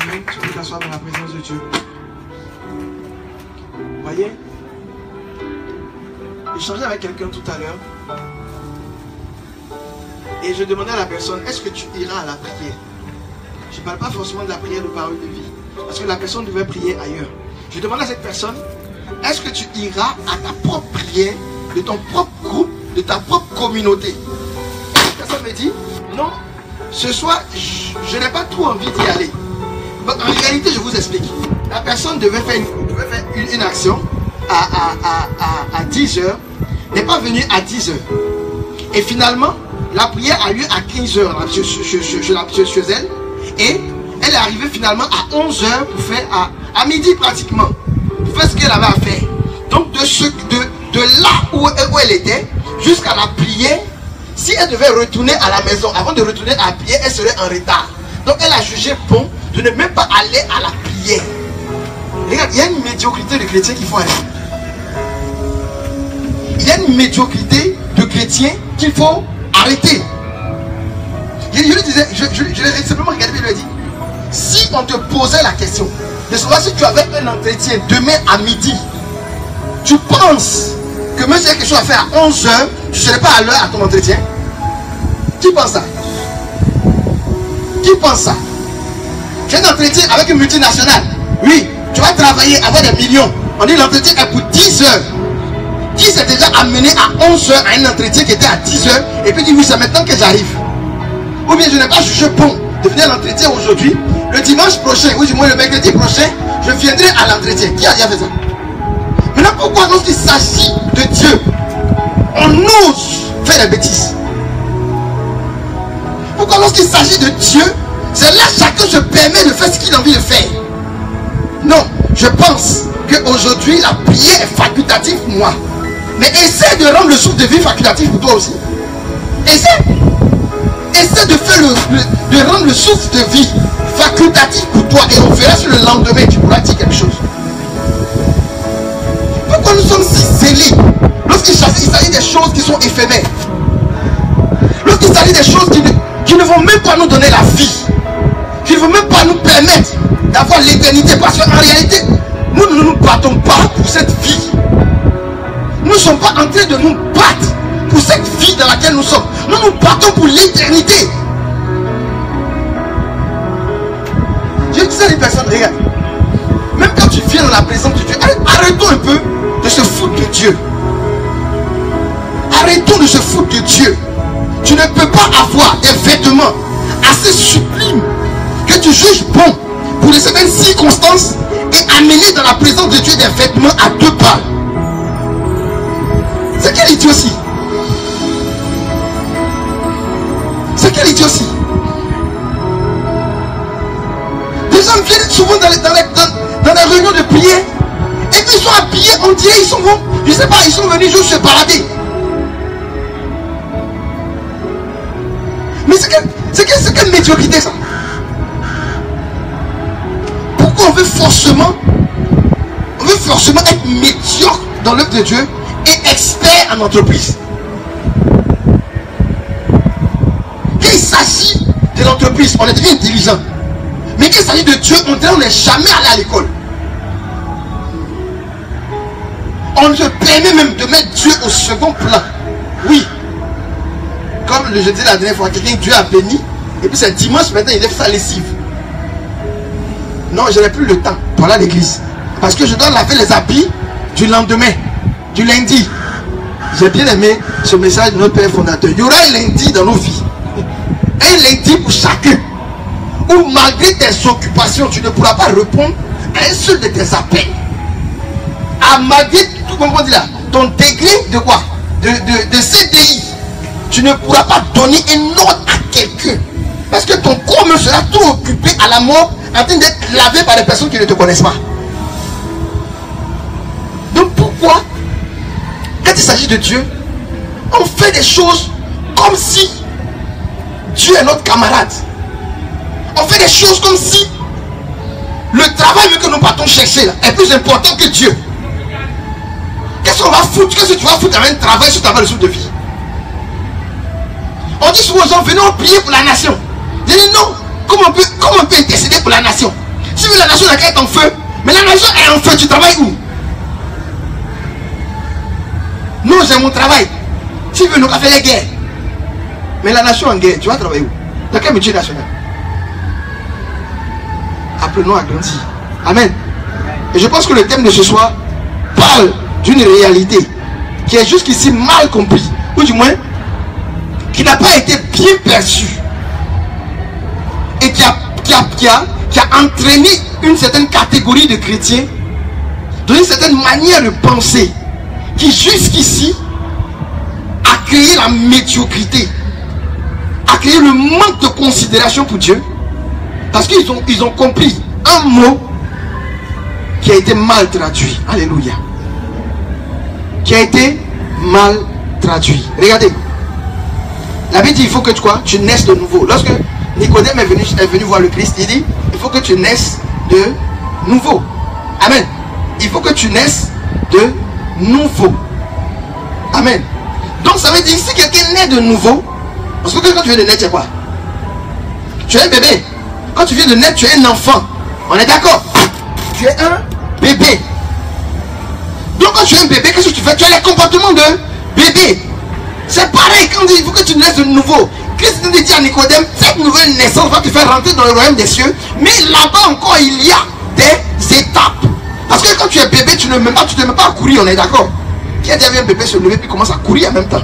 Amen. Tu peux t'asseoir dans la présence de Dieu. Voyez, j'échangeais avec quelqu'un tout à l'heure et je demandais à la personne, est-ce que tu iras à la prière? Je ne parle pas forcément de la prière de parole de vie, parce que la personne devait prier ailleurs. Je demandais à cette personne, est-ce que tu iras à ta propre prière, de ton propre groupe, de ta propre communauté? La personne me dit, non, ce soir, je n'ai pas trop envie d'y aller. En réalité, je vous explique. La personne devait faire une action à 10h, n'est pas venue à 10h. Et finalement, la prière a lieu à 15h chez elle. Et elle est arrivée finalement à 11h pour faire à midi pratiquement. Pour faire ce qu'elle avait à faire. Donc de là où elle était jusqu'à la prière, si elle devait retourner à la maison, avant de retourner à la prière, elle serait en retard. Donc elle a jugé bon de ne même pas aller à la prière. Regarde, il y a une médiocrité de chrétiens qu'il faut arrêter. Il y a une médiocrité de chrétiens qu'il faut arrêter. Je lui disais, je l'ai simplement regardé et lui ai dit, si on te posait la question de savoir si tu avais un entretien demain à midi, tu penses que même si il y a quelque chose à faire à 11h, tu ne serais pas à l'heure à ton entretien? Qui pense ça? Qui pense ça? Tu as un entretien avec une multinationale. Oui, tu vas travailler, avoir des millions. On dit l'entretien est pour 10 heures. Qui s'est déjà amené à 11 heures à un entretien qui était à 10 heures et puis dit oui, c'est maintenant que j'arrive? Ou bien je n'ai pas jugé bon de venir à l'entretien aujourd'hui. Le dimanche prochain, ou du moins le mercredi prochain, je viendrai à l'entretien. Qui a déjà fait ça? Maintenant, pourquoi lorsqu'il s'agit de Dieu, on ose faire des bêtises? Pourquoi lorsqu'il s'agit de Dieu, c'est là chacun se permet de faire ce qu'il a envie de faire? Non, je pense qu'aujourd'hui la prière est facultative pour moi. Mais essaie de rendre le souffle de vie facultatif pour toi aussi. Essaie de faire de rendre le souffle de vie facultatif pour toi et on verra sur le lendemain tu pourras dire quelque chose. Pourquoi nous sommes si zélés lorsqu'il s'agit des choses qui sont éphémères? Lorsqu'il s'agit des choses qui ne vont même pas nous donner la vie, qui ne vont même pas nous permettre d'avoir l'éternité, parce qu'en réalité nous ne nous battons pas pour cette vie. Nous ne sommes pas en train de nous battre pour cette vie dans laquelle nous sommes. Nous nous battons pour l'éternité. Je disais à les personnes, regarde, même quand tu viens dans la présence de Dieu, arrêtons un peu de se foutre de Dieu. Arrêtons de se foutre de Dieu. Tu ne peux pas avoir des vêtements assez sublimes que tu juges bon pour de certaines circonstances et amener dans la présence de Dieu des vêtements à 2 balles. C'est quelle idiotie? C'est quelle idiotie? Les gens viennent souvent dans les réunions de prière et puis ils sont habillés, on dirait ils sont bons, je sais pas, ils sont venus juste se balader. Mais c'est quelle médiocrité ça? Pourquoi on veut forcément être médiocre dans l'œuvre de Dieu et expert en entreprise? Quand il s'agit de l'entreprise, on est très intelligent. Mais quand il s'agit de Dieu, on n'est jamais allé à l'école. On se permet même de mettre Dieu au second plan. Oui. Comme je disais la dernière fois, quelqu'un Dieu a béni. Et puis c'est dimanche maintenant, il lève sa lessive. Non, je n'ai plus le temps pour aller à l'église. Parce que je dois laver les habits du lendemain, du lundi. J'ai bien aimé ce message de notre Père fondateur. Il y aura un lundi dans nos vies. Un lundi pour chacun. Où malgré tes occupations, tu ne pourras pas répondre à un seul de tes appels. Malgré tout, comme on dit là, ton degré de quoi? De CDI. Tu ne pourras pas donner un ordre à quelqu'un. Parce que ton corps me sera tout occupé à la mort en train d'être lavé par des personnes qui ne te connaissent pas. Donc pourquoi, quand il s'agit de Dieu, on fait des choses comme si Dieu est notre camarade? On fait des choses comme si le travail que nous partons chercher là, est plus important que Dieu. Qu'est-ce qu'on va foutre? Qu'est-ce que tu vas foutre avec un travail si tu n'as pas le souffle de vie? On dit souvent aux gens, venons prier pour la nation. Je dis non, comment on peut intercéder pour la nation? Si la nation est en feu, mais la nation est en feu, tu travailles où? Non, j'ai mon travail. Si tu veux, nous avons fait les guerres. Mais la nation en guerre, tu vas travailler où? Dans quel métier national? Apprenons à grandir. Amen. Et je pense que le thème de ce soir parle d'une réalité qui est jusqu'ici mal comprise, ou du moins qui n'a pas été bien perçue et qui a entraîné une certaine catégorie de chrétiens dans une certaine manière de penser qui jusqu'ici a créé la médiocrité, a créé le manque de considération pour Dieu, parce qu'ils ont compris un mot qui a été mal traduit. Alléluia. Qui a été mal traduit. Regardez. La Bible dit il faut que tu naisses de nouveau. Lorsque Nicodème est venu voir le Christ, il dit il faut que tu naisses de nouveau. Amen. Il faut que tu naisses de nouveau. Amen. Donc ça veut dire si quelqu'un naît de nouveau, parce que quand tu viens de naître, tu es quoi? Tu es un bébé. Quand tu viens de naître, tu es un enfant. On est d'accord? Tu es un bébé. Donc quand tu es un bébé, qu'est-ce que tu fais? Tu as les comportements de bébé. C'est pareil quand on dit il faut que tu naisses de nouveau. Christ dit à Nicodème, cette nouvelle naissance va te faire rentrer dans le royaume des cieux. Mais là-bas encore, il y a des étapes. Parce que quand tu es bébé, tu ne te mets pas à courir, on est d'accord? Qui a déjà vu un bébé se lever puis commence à courir en même temps?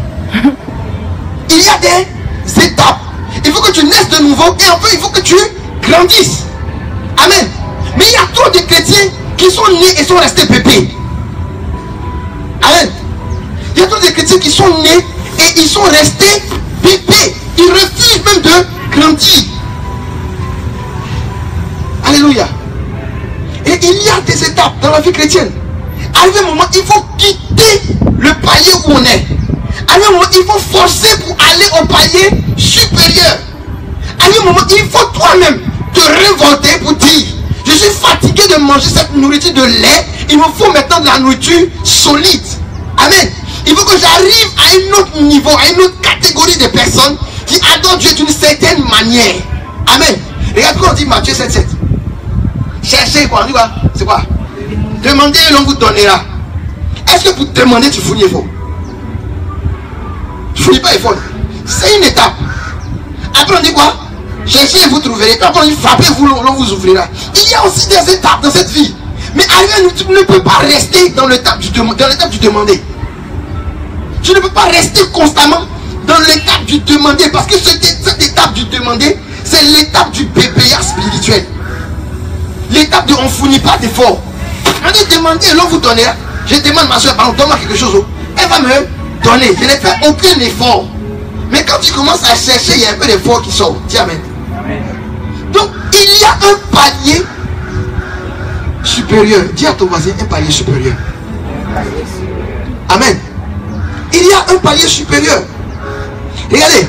Il y a des étapes. Il faut que tu naisses de nouveau et enfin il faut que tu grandisses. Amen. Mais il y a trop de chrétiens qui sont nés et sont restés bébés. Amen. Il y a trop de chrétiens qui sont nés et ils sont restés bébés. Ils refusent même de grandir. Alléluia. Et il y a des étapes dans la vie chrétienne. Arrivé un moment, il faut quitter le palier où on est. Arrivé un moment, il faut forcer pour aller au palier supérieur. Arrivé un moment, il faut toi-même te révolter pour dire je suis fatigué de manger cette nourriture de lait. Il me faut maintenant de la nourriture solide. Amen. Il faut que j'arrive à un autre niveau, à une autre catégorie de personnes qui adorent Dieu d'une certaine manière. Amen. Regarde quand on dit Matthieu 7,7. Cherchez quoi? On dit quoi? C'est quoi? Demandez et l'on vous donnera. Est-ce que pour demander tu fouilles fort? Tu fouilles pas effort. C'est une étape. Après on dit quoi? Cherchez et vous trouverez. Après on dit frappez vous, l'on vous ouvrira. Il y a aussi des étapes dans cette vie. Mais arrivé, tu ne peux pas rester dans l'étape du demander. Tu ne peux pas rester constamment dans l'étape du demander. Parce que cette étape du demander, c'est l'étape du bébéat spirituel. L'étape de on ne fournit pas d'effort. On dit demander et l'on vous donnera. Je demande ma soeur, donne-moi quelque chose. Elle va me donner. Je n'ai fait aucun effort. Mais quand tu commences à chercher, il y a un peu d'effort qui sort. Dis amen. Donc il y a un palier supérieur. Dis à ton voisin un palier supérieur. Amen. Il y a un palier supérieur. Regardez.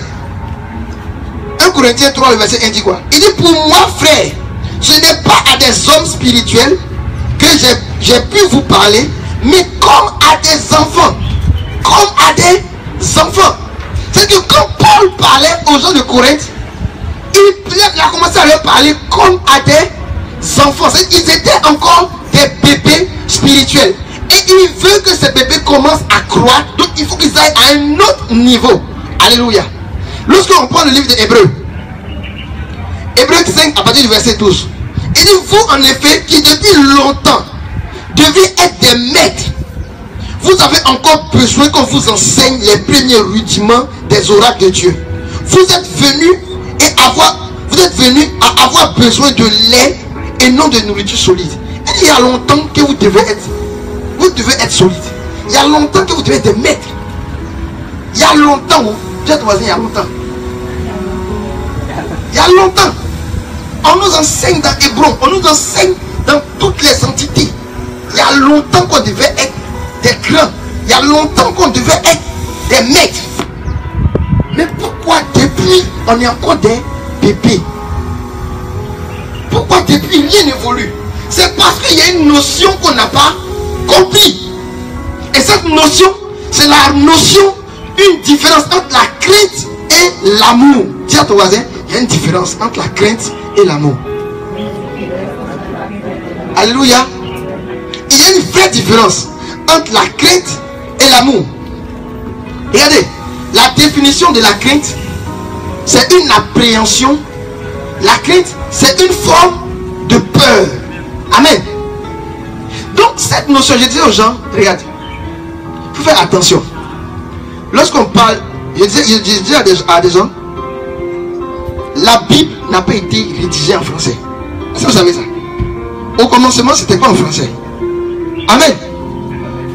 1 Corinthiens 3, le verset 1 dit quoi? Il dit pour moi frère, ce n'est pas à des hommes spirituels que j'ai pu vous parler, mais comme à des enfants. Comme à des enfants. C'est que quand Paul parlait aux gens de Corinthe, il a commencé à leur parler comme à des enfants. Ils étaient encore des bébés spirituels. Et il veut que ces bébés commencent à croître. Donc il faut qu'ils aillent à un autre niveau. Alléluia. Lorsqu'on prend le livre d'Hébreux, Hébreux 5 à partir du verset 12, il dit vous en effet qui depuis longtemps devez être des maîtres, vous avez encore besoin qu'on vous enseigne les premiers rudiments des oracles de Dieu. Vous êtes venus à avoir besoin de lait et non de nourriture solide. Et il y a longtemps que vous devez être solide. Il y a longtemps que vous devez être des maîtres. Il y a longtemps, dis à ton voisin, il y a longtemps. Il y a longtemps. On nous enseigne dans Hébron, on nous enseigne dans toutes les entités. Il y a longtemps qu'on devait être des grands. Il y a longtemps qu'on devait être des maîtres. Mais pourquoi depuis on est encore des bébés? Pourquoi depuis rien n'évolue? C'est parce qu'il y a une notion qu'on n'a pas compris. Et cette notion, c'est la notion, une différence entre la crainte et l'amour. Dis à ton voisin, il y a une différence entre la crainte et l'amour. Alléluia. Il y a une vraie différence entre la crainte et l'amour. Regardez, la définition de la crainte, c'est une appréhension. La crainte, c'est une forme de peur. Amen. Donc cette notion, je dis aux gens, regarde, il faut faire attention. Lorsqu'on parle, je dis à des gens, la Bible n'a pas été rédigée en français. Est-ce que vous savez ça? Au commencement, c'était pas en français. Amen.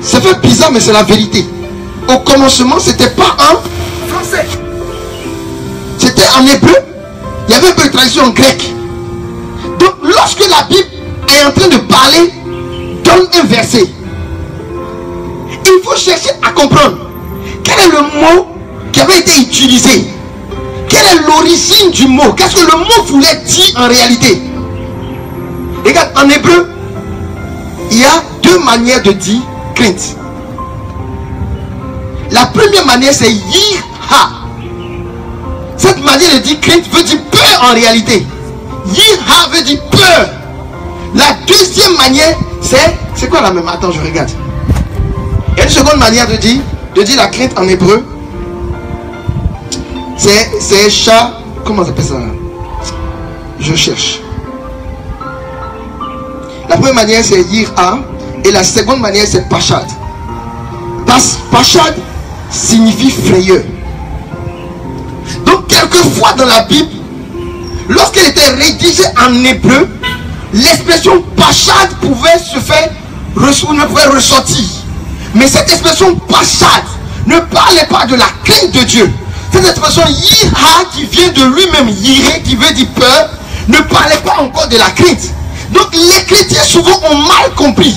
Ça fait bizarre, mais c'est la vérité. Au commencement, c'était pas en français. C'était en hébreu. Il y avait un peu de traduction en grec. Donc, lorsque la Bible est en train de parler dans un verset, il faut chercher à comprendre quel est le mot qui avait été utilisé. Quelle est l'origine du mot? Qu'est-ce que le mot voulait dire en réalité? Regarde, en hébreu, il y a deux manières de dire crainte. La première manière, c'est yirha. Cette manière de dire crainte veut dire peur en réalité. Yirha veut dire peur. La deuxième manière, c'est quoi la même? Attends, je regarde. Il y a une seconde manière de dire la crainte en hébreu. C'est chat. Comment on appelle ça? Je cherche. La première manière, c'est yirha. Et la seconde manière, c'est pachad. Pachad signifie frayeur. Donc, quelquefois dans la Bible, lorsqu'elle était rédigée en hébreu, l'expression pachad pouvait se faire, ne pouvait ressortir. Mais cette expression pachad ne parlait pas de la crainte de Dieu. Cette expression yirha, qui vient de lui-même yiré, qui veut dire peur, ne parlait pas encore de la crainte. Donc, les chrétiens souvent ont mal compris.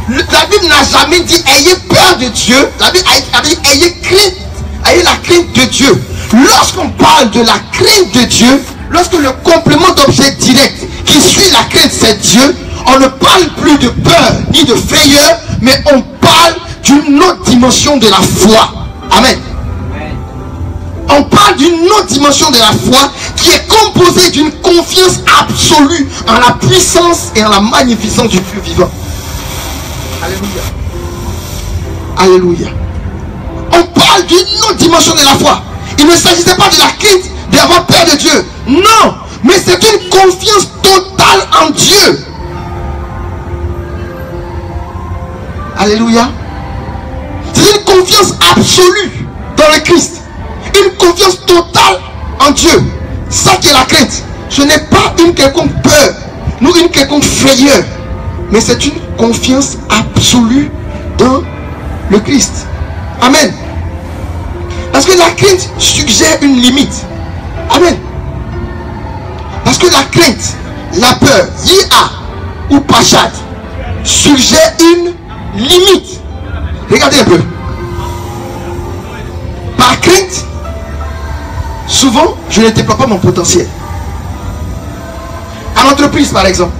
La Bible n'a jamais dit ayez peur de Dieu. La Bible a dit ayez la crainte de Dieu. Lorsqu'on parle de la crainte de Dieu, lorsque le complément d'objet direct qui suit la crainte c'est Dieu, on ne parle plus de peur ni de frayeur, mais on parle d'une autre dimension de la foi. Amen. On parle d'une autre dimension de la foi qui est composée d'une confiance absolue en la puissance et en la magnificence du Dieu vivant. Alléluia. Alléluia. On parle d'une autre dimension de la foi. Il ne s'agissait pas de la crainte d'avoir peur de Dieu. Non. Mais c'est une confiance totale en Dieu. Alléluia. C'est une confiance absolue dans le Christ. Une confiance totale en Dieu. Ça qui est la crainte. Ce n'est pas une quelconque peur, ni une quelconque frayeur. Mais c'est une confiance absolue dans le Christ. Amen. Parce que la crainte suggère une limite. Amen. Parce que la crainte, la peur, yia ou pachad, suggère une limite. Regardez un peu. Par crainte, souvent, je ne déploie pas mon potentiel. À l'entreprise, par exemple,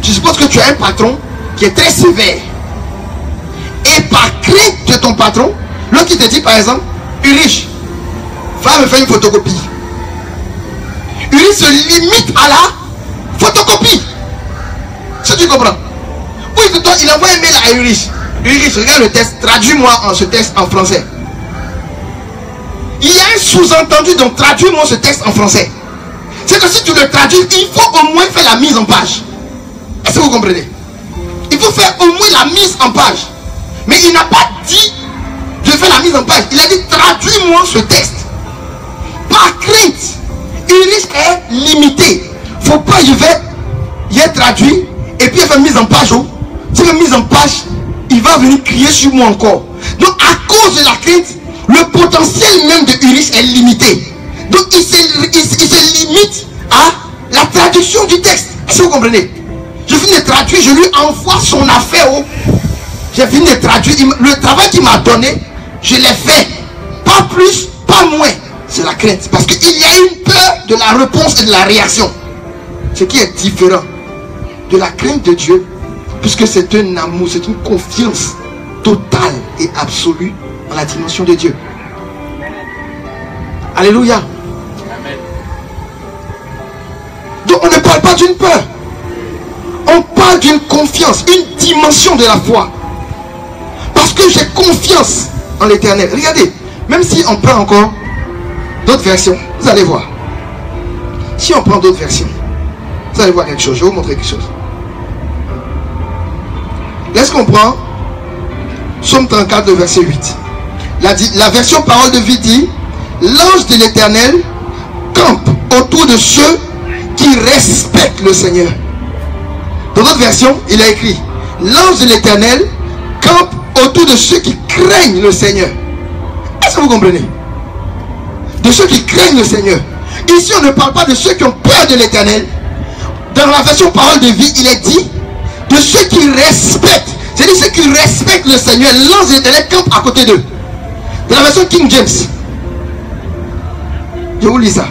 tu supposes que tu as un patron qui est très sévère. Et par crainte de ton patron, l'autre qui te dit, par exemple, Ulrich, va me faire une photocopie. Ulrich se limite à la photocopie. Si tu comprends. Ou il envoie un mail à Ulrich. Ulrich, regarde le texte, traduis-moi ce texte en français. Il y a un sous-entendu, donc traduis-moi ce texte en français. C'est que si tu le traduis, il faut au moins faire la mise en page. Est-ce que vous comprenez? Il faut faire au moins la mise en page. Mais il n'a pas dit de faire la mise en page. Il a dit traduis-moi ce texte. Par crainte, Ulrich est limité. Faut pas, il est traduit et puis il fait mise en page. Si il fait mise en page, il va venir crier sur moi encore. Donc à cause de la crainte, le potentiel même de Ulrich est limité. Donc il se limite à la traduction du texte. Est-ce que vous comprenez? Je finis de traduire, je lui envoie son affaire. J'ai fini de traduire. Le travail qu'il m'a donné, je l'ai fait. Pas plus, pas moins. C'est la crainte. Parce qu'il y a une peur de la réponse et de la réaction. Ce qui est différent de la crainte de Dieu. Puisque c'est un amour, c'est une confiance totale et absolue en la dimension de Dieu. Alléluia. Amen. Donc on ne parle pas d'une peur. On parle d'une confiance, une dimension de la foi. Parce que j'ai confiance en l'Éternel. Regardez, même si on prend encore d'autres versions, vous allez voir. Si on prend d'autres versions, vous allez voir quelque chose. Je vais vous montrer quelque chose. Est-ce qu'on prend Psaume 34, le verset 8. La version parole de vie dit: l'ange de l'Éternel campe autour de ceux qui respectent le Seigneur. Dans notre version, il a écrit: l'ange de l'Éternel campe autour de ceux qui craignent le Seigneur. Est-ce que vous comprenez? De ceux qui craignent le Seigneur. Ici, on ne parle pas de ceux qui ont peur de l'Éternel. Dans la version parole de vie, il est dit de ceux qui respectent. C'est-à-dire ceux qui respectent le Seigneur. L'ange de l'Éternel campe à côté d'eux. Dans la version King James, je vous lis ça.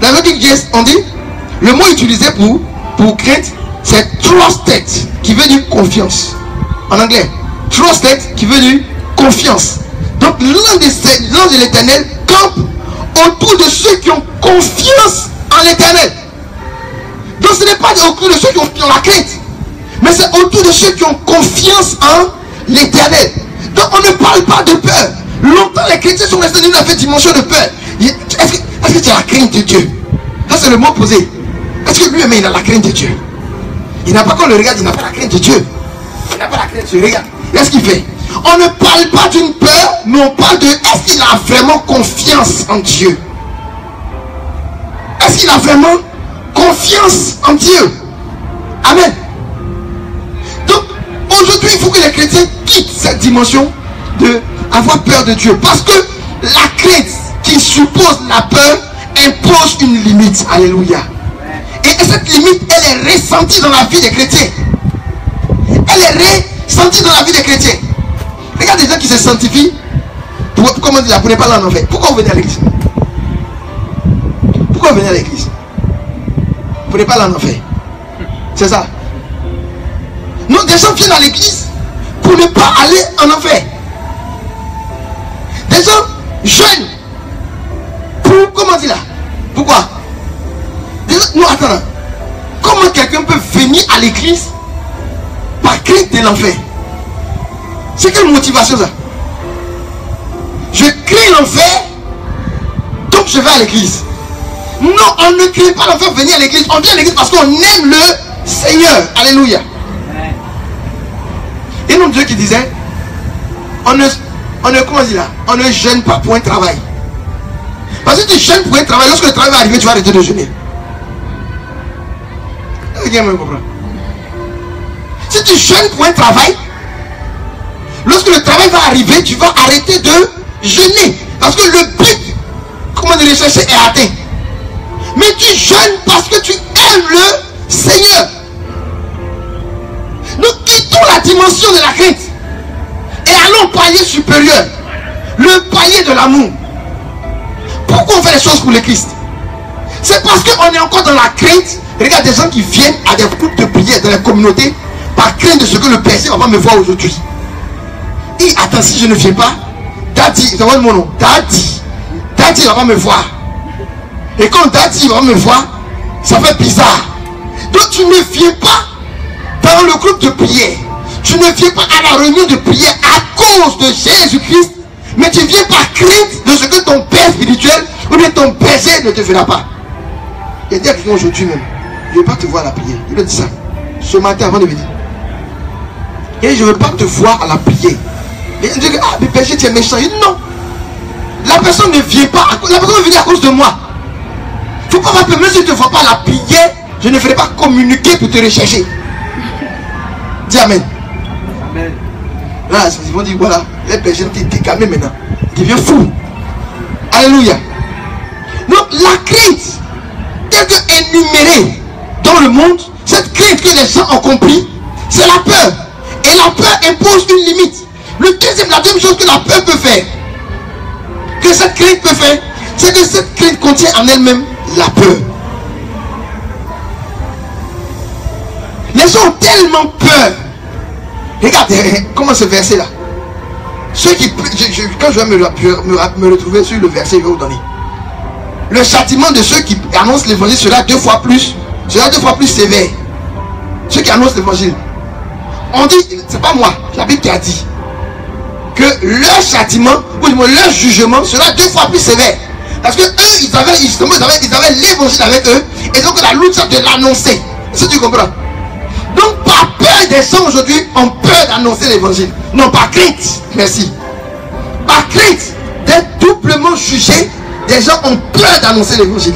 Dans la version King James, on dit, le mot utilisé pour crainte, c'est trusted, qui veut dire confiance. En anglais, trusted, qui veut dire confiance. Donc l'ange de l'Éternel campe autour de ceux qui ont confiance en l'Éternel. Donc ce n'est pas autour de ceux qui ont la crainte, mais c'est autour de ceux qui ont confiance en l'Éternel. Donc on ne parle pas de peur. Longtemps les chrétiens sont restés dans une dimension de peur. Est-ce que tu as la crainte de Dieu? Ça c'est le mot posé. Est-ce que lui-même il a la crainte de Dieu? Il n'a pas, quand on le regarde, il n'a pas la crainte de Dieu. Il n'a pas la crainte de Dieu. Regarde, qu'est-ce qu'il fait? On ne parle pas d'une peur, mais on parle de est-ce qu'il a vraiment confiance en Dieu? Est-ce qu'il a vraiment confiance en Dieu? Amen. Donc aujourd'hui il faut que les chrétiens quittent cette dimension de avoir peur de Dieu, parce que la crainte qui suppose la peur impose une limite. Alléluia. Et cette limite, elle est ressentie dans la vie des chrétiens. Elle est ressentie dans la vie des chrétiens. Regarde des gens qui se sanctifient. Comment dire, vous n'êtes pas là en enfer. Pourquoi vous venez à l'église? Pourquoi vous venez à l'église? Vous n'êtes pas là en enfer. C'est ça. Non, des gens viennent à l'église pour ne pas aller en enfer. Des gens jeunes. Pour, comment dire là? Pourquoi? Non, attends. Comment quelqu'un peut venir à l'église par crainte de l'enfer? C'est quelle motivation ça? Je crains l'enfer, donc je vais à l'église. Non, on ne craint pas l'enfer venir à l'église. On vient à l'église parce qu'on aime le Seigneur. Alléluia. Et non, Dieu qui disait, on ne jeûne pas pour un travail. Parce que tu jeûnes pour un travail, lorsque le travail va arriver, tu vas arrêter de jeûner. Si tu jeûnes pour un travail, lorsque le travail va arriver, tu vas arrêter de jeûner. Parce que le but, comment de rechercher, est atteint. Mais tu jeûnes parce que tu aimes le Seigneur. Nous quittons la dimension de la crainte et allons au palier supérieur, le palier de l'amour. Pourquoi on fait les choses pour le Christ? C'est parce qu'on est encore dans la crainte. Regarde des gens qui viennent à des groupes de prière dans les communautés par crainte de ce que le Père va pas me voir aujourd'hui. Et attends, si je ne viens pas, Daddy, c'est mon nom, Daddy va pas me voir. Et quand Daddy va me voir, ça fait bizarre. Donc tu ne viens pas dans le groupe de prière. Tu ne viens pas à la réunion de prière à cause de Jésus-Christ, mais tu viens par crainte de ce que ton père spirituel ou bien ton berger ne te fera pas. Il dit à quelqu'un aujourd'hui même, je ne veux pas te voir à la prière. Il a dit ça ce matin avant de venir. Et je ne veux pas te voir à la prière. Et il dit que ah, mais berger, tu es méchant. Il dit non. La personne ne vient pas, la personne vient à cause de moi. Il ne faut pas m'appeler, même si je ne te vois pas à la prière, je ne ferai pas communiquer pour te rechercher. Dis Amen. Amen. Là, ils vont dire voilà, les bergers t'es calmé maintenant. Tu deviens fou. Alléluia. Donc la crainte, telle que énumérée dans le monde, cette crainte que les gens ont compris, c'est la peur. Et la peur impose une limite. La deuxième chose que la peur peut faire, que cette crainte peut faire, c'est que cette crainte contient en elle-même la peur. Les gens ont tellement peur. Regardez comment ce verset là. Ceux qui, quand je vais me retrouver sur le verset, je vais vous donner. Le châtiment de ceux qui annoncent l'évangile sera deux fois plus sévère. Ceux qui annoncent l'évangile. On dit, c'est pas moi, la Bible qui a dit que leur châtiment ou leur jugement sera deux fois plus sévère. Parce que eux, ils avaient l'évangile avec eux, et donc la lutte c'est de l'annoncer. Si tu comprends. Donc par peur des gens aujourd'hui ont peur d'annoncer l'évangile. Non, par crainte. Merci. Par crainte d'être doublement jugés, des gens ont peur d'annoncer l'évangile.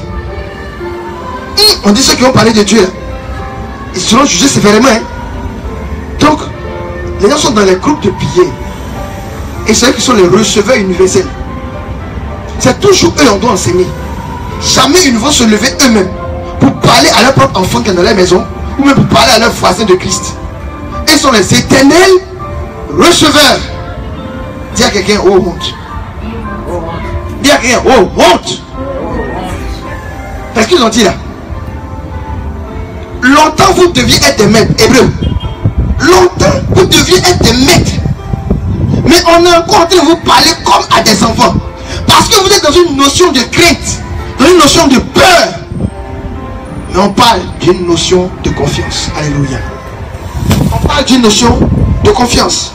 On dit ceux qui ont parlé de Dieu, ils seront jugés sévèrement. Hein? Donc, les gens sont dans les groupes de prière. Et c'est eux qui sont les receveurs universels. C'est toujours eux on doit enseigner. Jamais ils ne vont se lever eux-mêmes pour parler à leur propre enfant qui est dans leur maison, ou même pour parler à leurs voisins de Christ. Ils sont les éternels receveurs. Dis à quelqu'un, oh honte. Dis à quelqu'un, oh honte. Qu'est-ce qu'ils ont dit là? Longtemps vous deviez être des maîtres. Hébreux. Longtemps vous deviez être des maîtres. Mais on est encore en train de vous parler comme à des enfants. Parce que vous êtes dans une notion de crainte, dans une notion de peur. Mais on parle d'une notion de confiance. Alléluia. On parle d'une notion de confiance.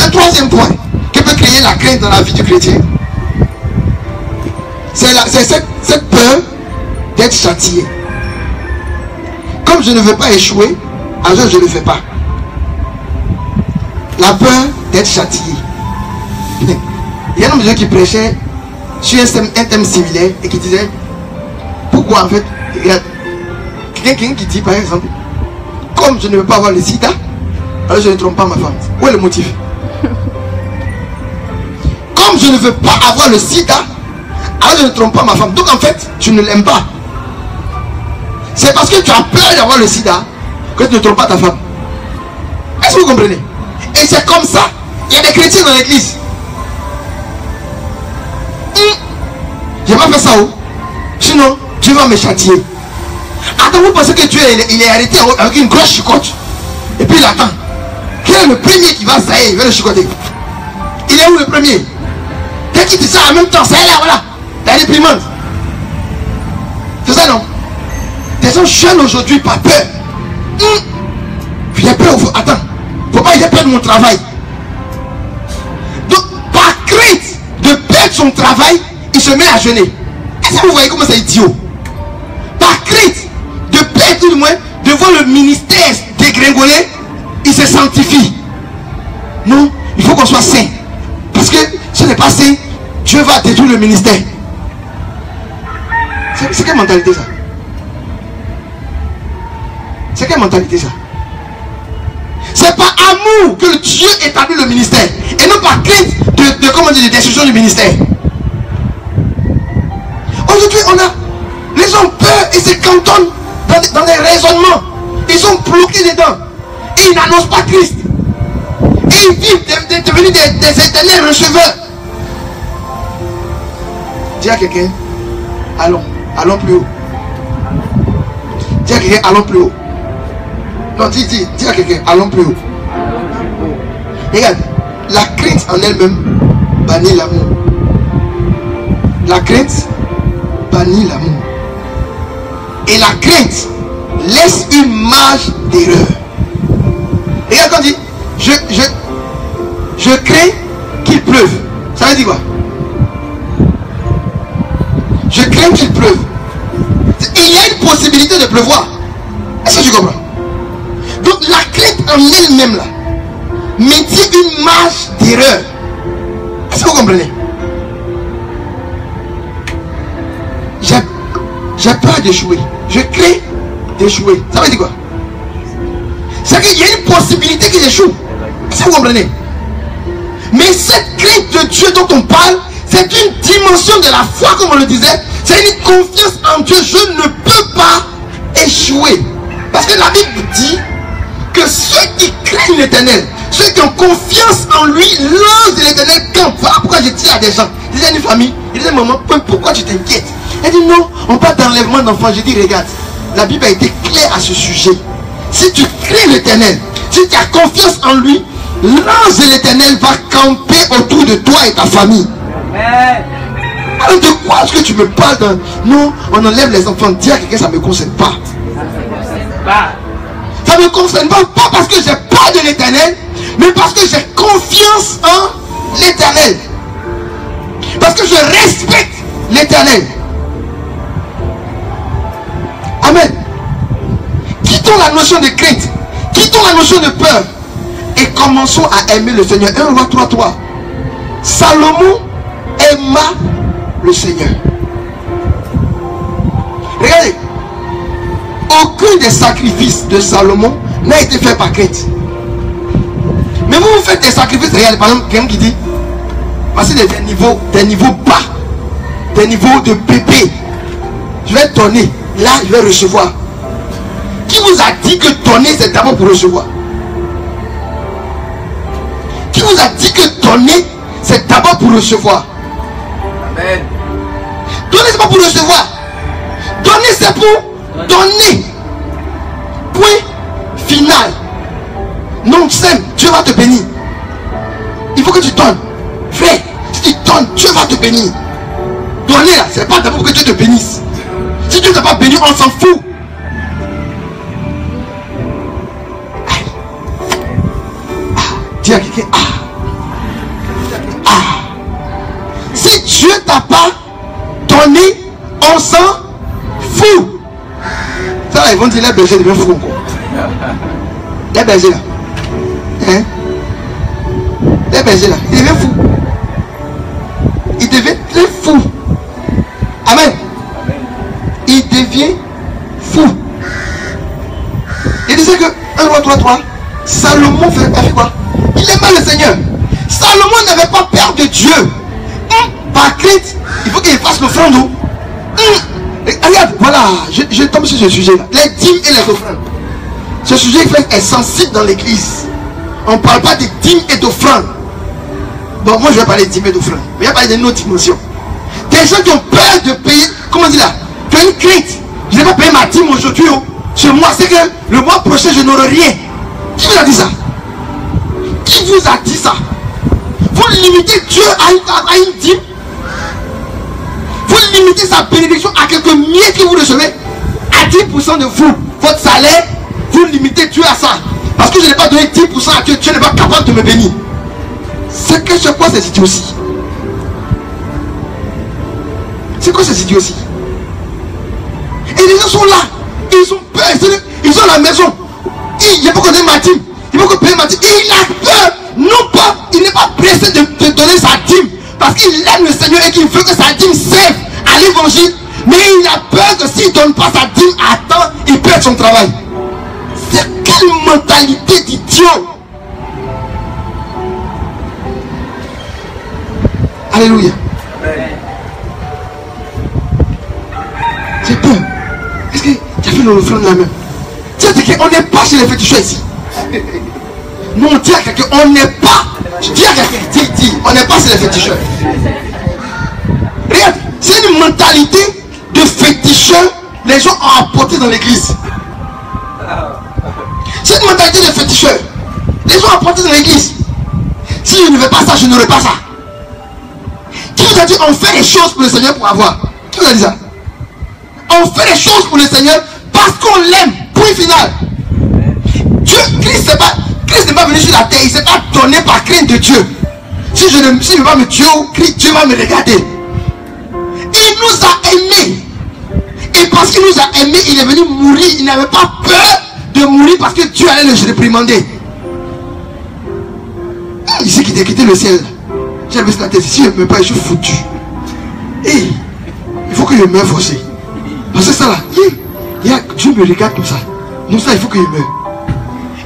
Un troisième point qui peut créer la crainte dans la vie du chrétien, c'est cette peur d'être châtié. Comme je ne veux pas échouer, alors je ne le fais pas. La peur d'être châtié. Il y a un homme qui prêchait sur un thème similaire et qui disait pourquoi en fait, il y a quelqu'un qui dit par exemple, comme je ne veux pas avoir le sida, alors je ne trompe pas ma femme. Où est le motif? Comme je ne veux pas avoir le sida, alors je ne trompe pas ma femme. Donc en fait, tu ne l'aimes pas. C'est parce que tu as peur d'avoir le sida que tu ne trompes pas ta femme. Est-ce que vous comprenez? Et c'est comme ça. Il y a des chrétiens dans l'église. Je n'ai pas fait ça. Sinon, Dieu va me châtier. Attends, vous pensez que Dieu il est arrêté avec une grosse chicotte. Et puis il attend. Quel est le premier qui va saillir? Il va le chicoter. Il est où le premier? Dès qu'il dit ça en même temps, ça est là, voilà. La réprimande. C'est ça, non? Des gens jeunes aujourd'hui par peur. J'ai peur. Attends. Faut pas que j'ai peur de mon travail. Donc, par crainte de perdre son travail, il se met à jeûner. Est-ce que vous voyez comment c'est idiot? Par crainte de perdre tout le moins, de voir le ministère dégringoler, il se sanctifie. Non, il faut qu'on soit saint. Parce que si on n'est pas saint, Dieu va détruire le ministère. C'est quelle mentalité ça? C'est quelle mentalité ça? C'est par amour que Dieu établit le ministère. Et non par crainte de destruction du ministère. Aujourd'hui, les gens ont peur et se cantonnent dans des raisonnements. Ils sont bloqués dedans. Et ils n'annoncent pas Christ. Et ils vivent devenir des éternels receveurs. Dis à quelqu'un, allons plus haut. Dis à quelqu'un, allons plus haut. Non, dis à quelqu'un, allons plus haut. Regarde, la crainte en elle-même bannit l'amour. La crainte bannit l'amour. Et la crainte laisse une marge d'erreur. Regarde quand on dit, je crains qu'il pleuve. Ça veut dire quoi? Je crains qu'il pleuve. Il y a une possibilité de pleuvoir. Est-ce que tu comprends? Donc la crainte en elle-même là maintient une marge d'erreur. Est-ce que vous comprenez? J'ai peur d'échouer. Je crains d'échouer. Ça veut dire quoi? C'est qu'il y a une possibilité que j'échoue. Est-ce que vous comprenez? Mais cette crainte de Dieu dont on parle, c'est une dimension de la foi, comme on le disait. C'est une confiance en Dieu. Je ne peux pas échouer. Parce que la Bible dit que ceux qui craignent l'Éternel, ceux qui ont confiance en lui, l'ange de l'Éternel campe. Voilà pourquoi je dis à des gens, je dis à une famille, je dis maman, pourquoi tu t'inquiètes? Elle dit non, on parle d'enlèvement d'enfants. Je dis regarde, la Bible a été claire à ce sujet. Si tu crains l'Éternel, si tu as confiance en lui, l'ange de l'Éternel va camper autour de toi et ta famille. Amen. Alors de quoi est-ce que tu me parles d'un... Non, on enlève les enfants. Dis à quelqu'un, ça ne me concerne pas. Ça ne me concerne pas parce que j'ai peur de l'Éternel, mais parce que j'ai confiance en l'Éternel. Parce que je respecte l'Éternel. Amen. Quittons la notion de crainte. Quittons la notion de peur. Et commençons à aimer le Seigneur. 1 Roi 3:3. Salomon aima le Seigneur. Regardez. Aucun des sacrifices de Salomon n'a été fait par crainte. Mais vous faites des sacrifices. Regardez, par exemple, quelqu'un qui dit, voici des niveaux bas, des niveaux de bébé. Je vais donner, là je vais recevoir. Qui vous a dit que donner c'est d'abord pour recevoir? Qui vous a dit que donner c'est d'abord pour recevoir? Amen. Donner c'est pas pour recevoir. Donner c'est pour donner. Point final. Non, Sam, Dieu va te bénir. Il faut que tu donnes. Frère, si tu donnes, Dieu va te bénir. Donner là, c'est pas d'abord pour que Dieu te bénisse. Si Dieu ne t'a pas béni, on s'en fout. Dis à quelqu'un, si Dieu t'a pas donné, on s'en fout. Ça là, ils vont dire les bergers deviennent fous encore. Les bergers là. Hein? Les bergers là, ils deviennent fous. Ils deviennent très fous. Amen. Il devient fou. Il disait que 1 Roi 3:3, Salomon fait quoi? Il aimait le Seigneur. Salomon n'avait pas peur de Dieu. Par crainte, il faut qu'il fasse l'offrande. Regarde, voilà, je tombe sur ce sujet là. Les dîmes et les offrandes. Ce sujet est sensible dans l'église. On ne parle pas de dîmes et d'offrandes. Bon, moi je vais parler de dîmes et d'offrandes. Mais je vais parler de notre dimension. Des gens qui ont peur de payer, comment dire là? Tu as une crainte. Je ne vais pas payer ma dîme aujourd'hui. Ce mois, c'est que le mois prochain, je n'aurai rien. Qui vous a dit ça? Qui vous a dit ça? Vous limitez Dieu à une dîme. Vous limitez sa bénédiction à quelques miettes que vous recevez. À 10% de vous, votre salaire, vous limitez Dieu à ça. Parce que je n'ai pas donné 10% à Dieu, Dieu n'est pas capable de me bénir. C'est quoi ces idioties? C'est quoi ces idioties? Et les gens sont là. Ils ont peur. Ils ont la maison. Il n'a pas donné ma dîme. Il faut que payer ma dîme. Il a peur. Non pas, il n'est pas pressé de donner sa dîme. Parce qu'il aime le Seigneur et qu'il veut que sa dîme serve à l'évangile. Mais il a peur que s'il ne donne pas sa dîme à temps, il perd son travail. C'est quelle mentalité d'idiot? Alléluia. J'ai peur. Est-ce que tu as fait l'offrande là-même? On n'est pas chez les féticheurs ici. Non, dis à quelqu'un, on n'est pas. Dis à quelqu'un, dis, on n'est pas chez les féticheurs. Regarde, c'est une mentalité de féticheurs. Les gens ont apporté dans l'église. C'est une mentalité de féticheurs. Les gens ont apporté dans l'église. Si je ne veux pas ça, je n'aurai pas ça. Qui vous a dit on fait les choses pour le Seigneur pour avoir? Qui vous a dit ça? On fait les choses pour le Seigneur parce qu'on l'aime. Point final. Christ n'est pas venu sur la terre. Il ne s'est pas donné par crainte de Dieu. Si je ne veux pas me tuer, Dieu va me regarder. Il nous a aimés. Et parce qu'il nous a aimés, il est venu mourir. Il n'avait pas peur de mourir parce que Dieu allait le réprimander. Il sait qu'il a quitté le ciel. J'ai baissé la tête. Si je ne meurs pas, je suis foutu. Et il faut que je meure forcé. Parce que ça là, Dieu me regarde comme ça. Donc ça, il faut qu'il meure.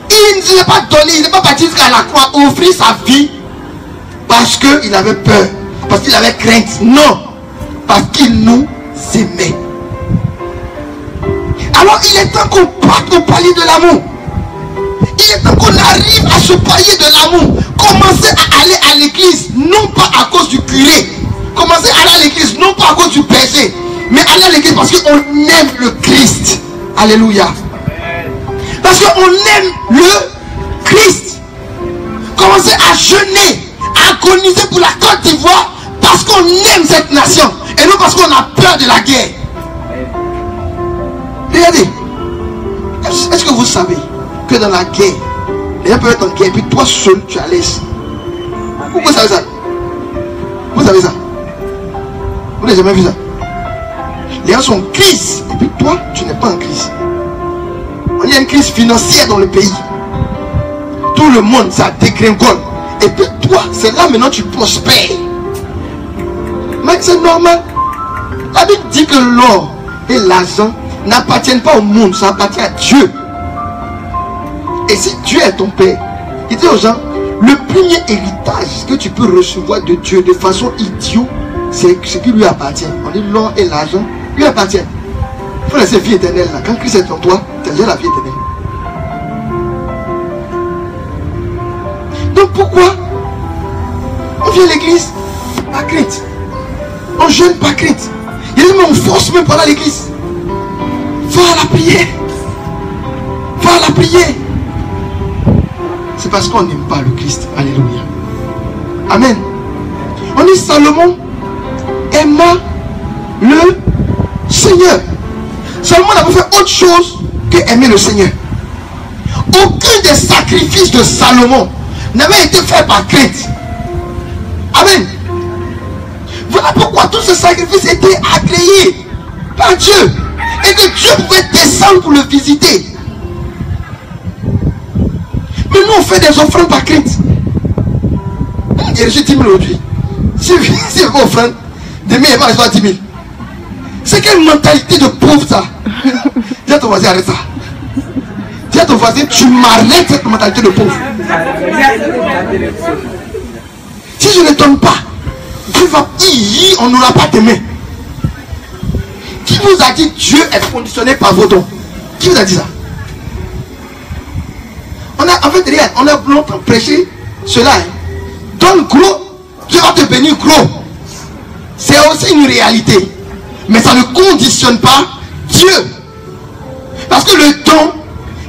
Il ne s'est pas donné, il n'est pas parti jusqu'à la croix, offrir sa vie parce qu'il avait peur, parce qu'il avait crainte. Non, parce qu'il nous aimait. Alors il est temps qu'on parte au palier de l'amour. Il est temps qu'on arrive à ce palier de l'amour. Commencez à aller à l'église, non pas à cause du curé. Commencez à aller à l'église, non pas à cause du péché, mais aller à l'église parce qu'on aime le Christ. Alléluia. Parce qu'on aime le Christ. Quand commencer à jeûner, à agoniser pour la Côte d'Ivoire parce qu'on aime cette nation et non parce qu'on a peur de la guerre. Regardez, est-ce que vous savez que dans la guerre, les gens peuvent être en guerre et puis toi seul tu es à l'aise? Vous savez ça? Vous savez ça? Vous n'avez jamais vu ça? Les gens sont en crise et puis toi tu n'es pas en crise. On y a une crise financière dans le pays. Tout le monde ça dégringole. Et puis toi, c'est là maintenant tu prospères. Mais c'est normal. La Bible dit que l'or et l'argent n'appartiennent pas au monde, ça appartient à Dieu. Et si Dieu est ton père, il dit aux gens, le premier héritage que tu peux recevoir de Dieu de façon idiote, c'est ce qui lui appartient. On dit l'or et l'argent lui appartiennent. Il faut laisser vie éternelle là. Quand Christ est en toi, tu as déjà la vie éternelle. Donc pourquoi on vient à l'église par crainte? On jeûne par crainte. Il dit mais on force même pas à l'église. Va à la prière. Va à la prière. C'est parce qu'on n'aime pas le Christ. Alléluia. Amen. On dit Salomon aima le Seigneur. Salomon n'a pas fait autre chose que aimer le Seigneur. Aucun des sacrifices de Salomon n'avait été fait par crainte. Amen. Voilà pourquoi tous ces sacrifices étaient agréés par Dieu. Et que Dieu pouvait descendre pour le visiter. Mais nous on fait des offrandes par crainte. J'ai reçu 10 000 aujourd'hui. Si je veux offrande, demain il va recevoir 10 000. C'est quelle mentalité de pauvre ça? Dis à ton voisin, arrête ça. Dis à ton voisin, tu m'arrêtes cette mentalité de pauvre. Si je ne donne pas, Dieu va dire, on n'aura pas demain. Qui vous a dit Dieu est conditionné par vos dons? Qui vous a dit ça? En fait, regarde, on a longtemps prêché cela. Donne gros, Dieu va te bénir gros. C'est aussi une réalité. Mais ça ne conditionne pas Dieu. Parce que le don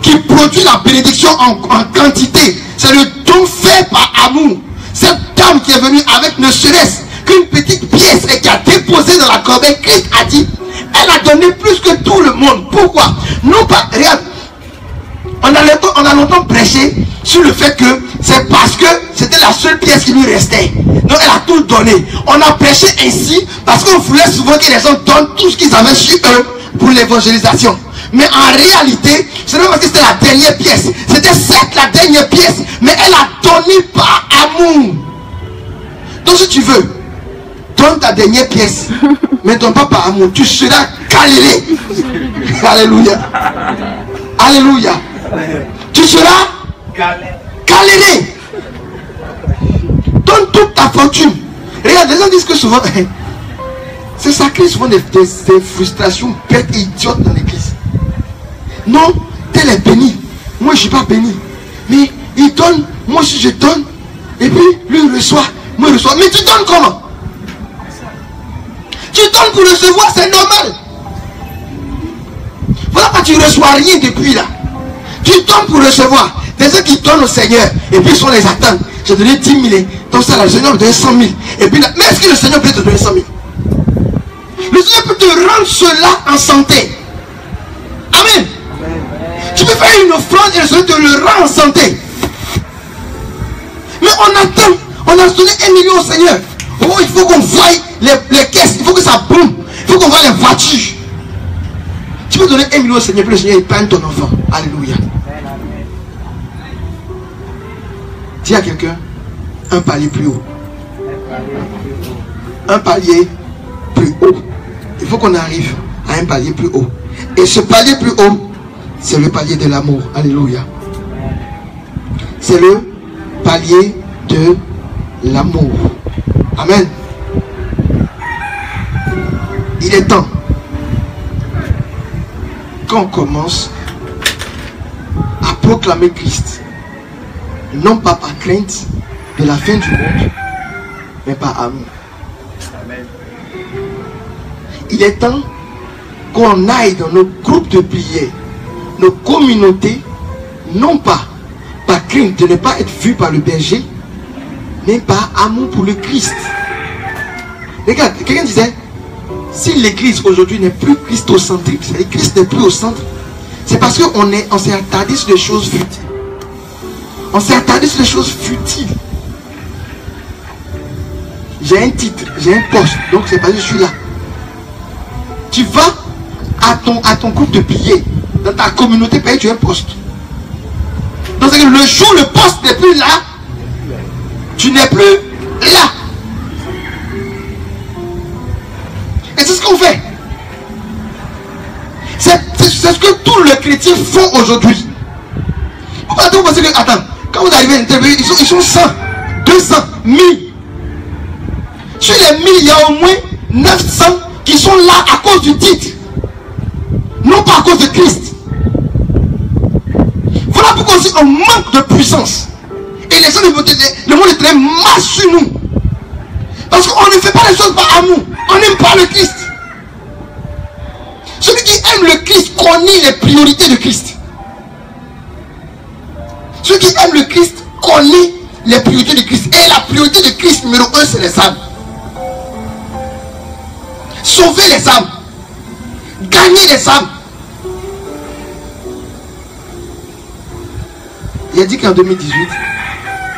qui produit la bénédiction en quantité, c'est le don fait par amour. Cette dame qui est venue avec ne serait-ce qu'une petite pièce et qui a déposé dans la corbeille, Christ a dit, elle a donné plus que tout le monde. Pourquoi? Non pas, regarde, on a longtemps prêché sur le fait que c'est parce que c'était la seule pièce qui lui restait. Donc elle a tout donné. On a prêché ainsi parce qu'on voulait souvent que les gens donnent tout ce qu'ils avaient sur eux pour l'évangélisation. Mais en réalité, ce n'est pas parce que c'était la dernière pièce. C'était certes la dernière pièce, mais elle a donné par amour. Donc si tu veux, donne ta dernière pièce, mais donne pas par amour. Tu seras caléré. Alléluia. Alléluia. Tu seras caléré. Donne toute ta fortune. Regarde, les gens disent que souvent, c'est ça crée souvent des frustrations bêtes et idiotes dans l'église. Non, tel est béni. Moi, je ne suis pas béni. Mais il donne, moi aussi je donne. Et puis, lui il reçoit, moi je reçois. Mais tu donnes comment? Tu donnes pour recevoir, c'est normal. Voilà quand tu ne reçois rien depuis là. Tu donnes pour recevoir. Des gens qui donnent au Seigneur, et puis ils sont les attentes. J'ai donné 10 000, donc ça, le Seigneur me donne 100 000. Et puis là, mais est-ce que le Seigneur peut te donner 100 000? Le Seigneur peut te rendre cela en santé. Amen. Tu peux faire une offrande et le Seigneur te le rend en santé. Mais on attend, on a donné 1 million au Seigneur. Oh, il faut qu'on voie les caisses, il faut que ça boum, il faut qu'on voie les voitures. Tu peux donner 1 million au Seigneur, puis le Seigneur épargne ton enfant. Alléluia. Dis à quelqu'un, un palier plus haut. Un palier plus haut. Il faut qu'on arrive à un palier plus haut. Et ce palier plus haut, c'est le palier de l'amour. Alléluia. C'est le palier de l'amour. Amen. Il est temps qu'on commence à proclamer Christ. Non pas par crainte de la fin du monde, mais par amour. Amen. Il est temps qu'on aille dans nos groupes de prière, nos communautés, non pas par crainte de ne pas être vu par le berger, mais par amour pour le Christ. Regarde, quelqu'un disait, si l'église aujourd'hui n'est plus christocentrique, c'est-à-dire Christ n'est plus au centre, c'est parce qu'on s'est attardé sur des choses futiles. On s'est attardé sur des choses futiles. J'ai un titre, j'ai un poste, donc c'est parce que je suis là. Tu vas à ton groupe de prière, dans ta communauté, parce que tu as un poste. Donc c'est que le jour où le poste n'est plus là, tu n'es plus là. Et c'est ce qu'on fait. C'est ce que tous les chrétiens font aujourd'hui. Vous pensez que, attends, quand vous arrivez à l'interview, ils sont 100, 200, 1000. Sur les 1000, il y a au moins 900 qui sont là à cause du titre. Non pas à cause de Christ. Voilà pourquoi aussi on manque de puissance. Et les gens le monde est très mal sur nous. Parce qu'on ne fait pas les choses par amour. On n'aime pas le Christ. Celui qui aime le Christ connaît les priorités de Christ. Celui qui aime le Christ connaît les priorités de Christ. Et la priorité de Christ numéro 1, c'est les âmes. Sauver les âmes. Gagner les âmes. Il a dit qu'en 2018,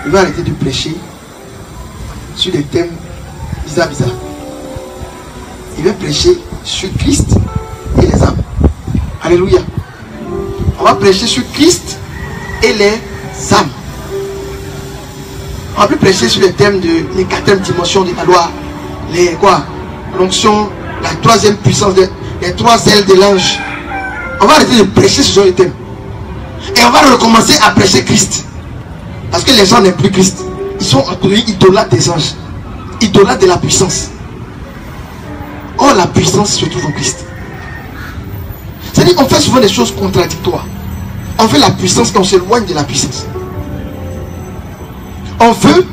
il va arrêter de prêcher sur des thèmes bizarres. Il va prêcher sur Christ et les âmes. Alléluia. On va prêcher sur Christ et les âmes. On va plus prêcher sur les thèmes de les 4e dimensions de la loi, les quoi, l'onction, la 3e puissance, les 3 ailes de l'ange. On va arrêter de prêcher sur les thèmes. Et on va recommencer à prêcher Christ. Parce que les gens n'aiment plus Christ. Ils sont encore idolâtres des anges. Idolâtres de la puissance. Or la puissance se trouve en Christ. C'est-à-dire qu'on fait souvent des choses contradictoires. On veut la puissance et on s'éloigne de la puissance. On veut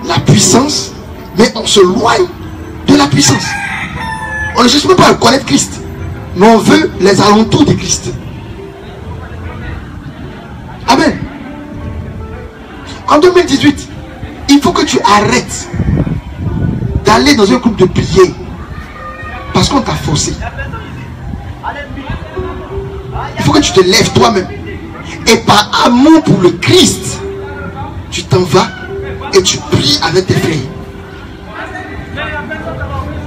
la puissance, mais on s'éloigne de la puissance. On ne cherche même pas à connaître Christ, mais on veut les alentours de Christ. Amen. En 2018, il faut que tu arrêtes d'aller dans un groupe de prière parce qu'on t'a forcé. Il faut que tu te lèves toi-même et par amour pour le Christ, tu t'en vas et tu pries avec tes frères.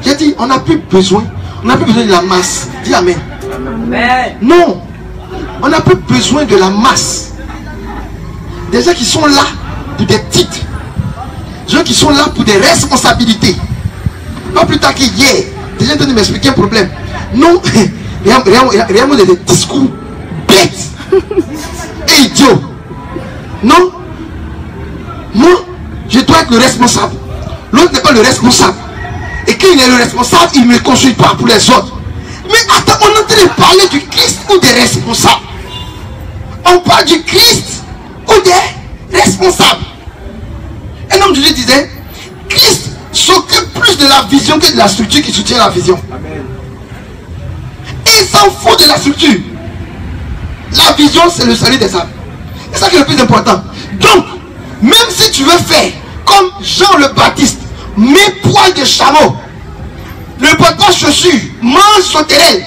J'ai dit, on n'a plus besoin de la masse. Dis Amen. Amen. Non, on n'a plus besoin de la masse. Des gens qui sont là pour des titres, des gens qui sont là pour des responsabilités. Pas plus tard qu'hier, des gens viennent de m'expliquer un problème. Non, rien des discours bêtes et idiots. Non, moi, je dois être le responsable. L'autre n'est pas le responsable. Et quand il est le responsable, il ne me consulte pas pour les autres. Mais attends, on est en train de parler du Christ ou des responsables. On parle du Christ ou des responsables. Un homme de Dieu disait, Christ s'occupe plus de la vision que de la structure qui soutient la vision. Amen. Et il s'en fout de la structure. La vision, c'est le salut des âmes. C'est ça qui est le plus important. Donc, même si tu veux faire comme Jean le Baptiste, mets poil de chameau, ne porte pas chaussures, mange sauterelle.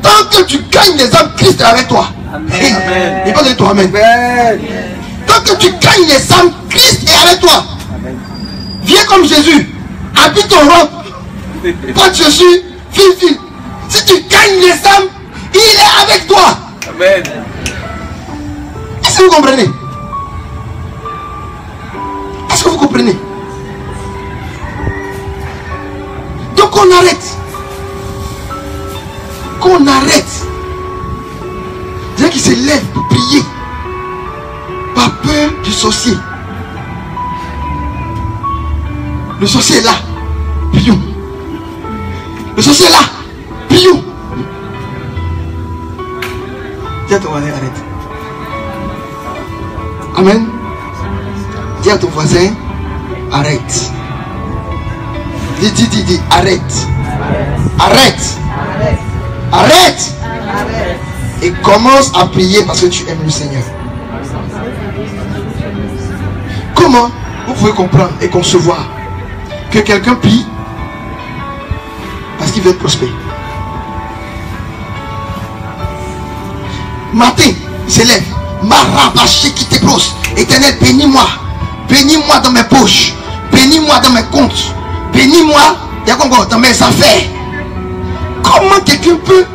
Tant que tu gagnes les âmes, Christ est avec toi. Amen. Et pas de toi, amen. Amen. Tant que tu gagnes les âmes, Christ est avec toi. Amen. Viens comme Jésus, habite ton robe, pas de chaussures, file. Si tu gagnes les âmes, il est avec toi. Amen. Est-ce que vous comprenez? Est-ce que vous comprenez? Donc on arrête. Qu'on arrête. Des gens qui se lèvent pour prier par peur du sorcier. Le sorcier est là. Prions. Le sorcier est là. Prions. Dis à ton voisin, arrête. Amen. Dis à ton voisin, arrête. Dis, arrête. Arrête. Arrête. Et commence à prier parce que tu aimes le Seigneur. Comment vous pouvez comprendre et concevoir que quelqu'un prie parce qu'il veut être prospère? Matin, il s'élève. Éternel, bénis-moi. Bénis-moi dans mes poches. Bénis-moi dans mes comptes. Bénis-moi dans mes affaires. Comment quelqu'un peut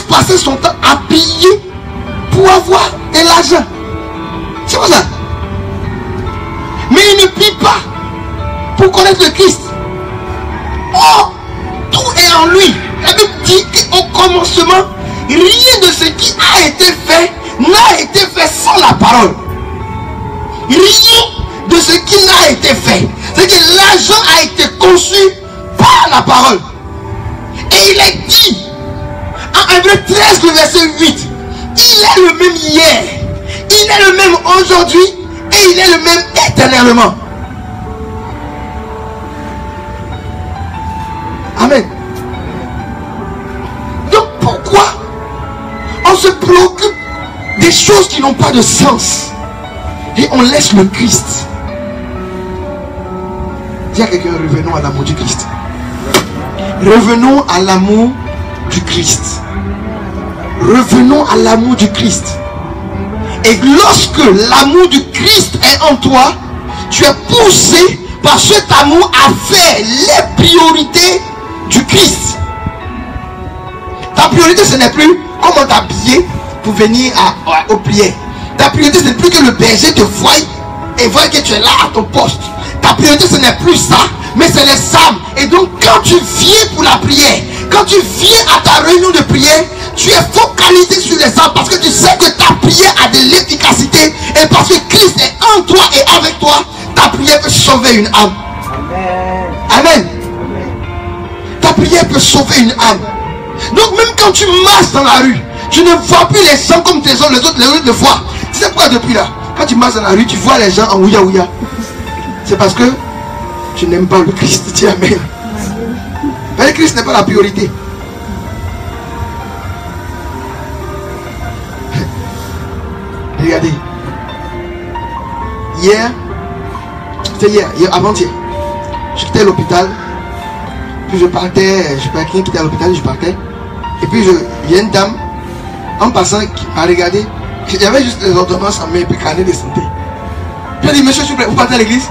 passer son temps à prier pour avoir de l'argent? C'est pas ça. Mais il ne prie pas pour connaître le Christ. Oh, tout est en lui. La Bible dit qu'au commencement, rien de ce qui a été fait n'a été fait sans la parole. Rien de ce qui n'a été fait. C'est que l'argent a été conçu par la parole. Et il est dit en Hébreux 13, le verset 8, il est le même hier, il est le même aujourd'hui et il est le même éternellement. Amen. Donc pourquoi on se préoccupe des choses qui n'ont pas de sens et on laisse le Christ? Dis à quelqu'un, revenons à l'amour du Christ. Revenons à l'amour du Christ. Revenons à l'amour du Christ. Et lorsque l'amour du Christ est en toi, tu es poussé par cet amour à faire les priorités du Christ. Ta priorité, ce n'est plus comment t'habiller pour venir aux prières. Ta priorité, ce n'est plus que le berger te voie et voit que tu es là à ton poste. Ta priorité, ce n'est plus ça, mais c'est les âmes. Et donc, quand tu viens pour la prière, quand tu viens à ta réunion de prière, tu es focalisé sur les âmes parce que tu sais que ta prière a de l'efficacité et parce que Christ est en toi et avec toi, ta prière peut sauver une âme. Amen. Amen. Ta prière peut sauver une âme. Donc, même quand tu marches dans la rue, tu ne vois plus les gens comme les autres le voient. Tu sais pourquoi depuis là? Quand tu marches dans la rue, tu vois les gens en ouya ouya. C'est parce que tu n'aimes pas le Christ. Dis amen. Mais le Christ n'est pas la priorité. Regardez. C'était hier, avant-hier. Je quittais l'hôpital. Puis je partais, je pas quelqu'un qui était à l'hôpital, je partais. Et puis il y a une dame, en passant, qui m'a regardé. J'avais juste les ordonnances en main et puis carnet de santé. Puis elle dit, monsieur, s'il vous plaît, vous partez à l'église?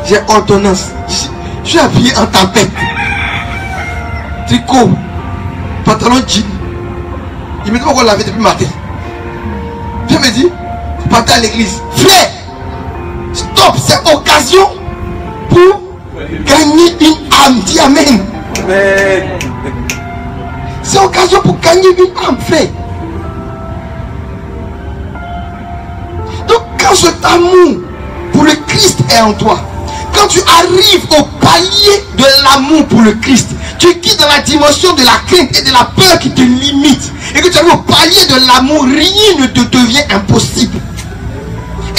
J'ai ordonnance. Je suis habillé en tempête. Tricot, pantalon jean. Il me dit pourquoi on l'avait depuis matin. Puis elle me dit, vous partez à l'église. Frère, stop, c'est occasion pour gagner une âme. Dis amen. Amen. C'est occasion pour gagner une âme, frère. Donc quand cet amour pour le Christ est en toi, quand tu arrives au palier de l'amour pour le Christ, tu quittes dans la dimension de la crainte et de la peur qui te limite, et que tu arrives au palier de l'amour, rien ne te devient impossible.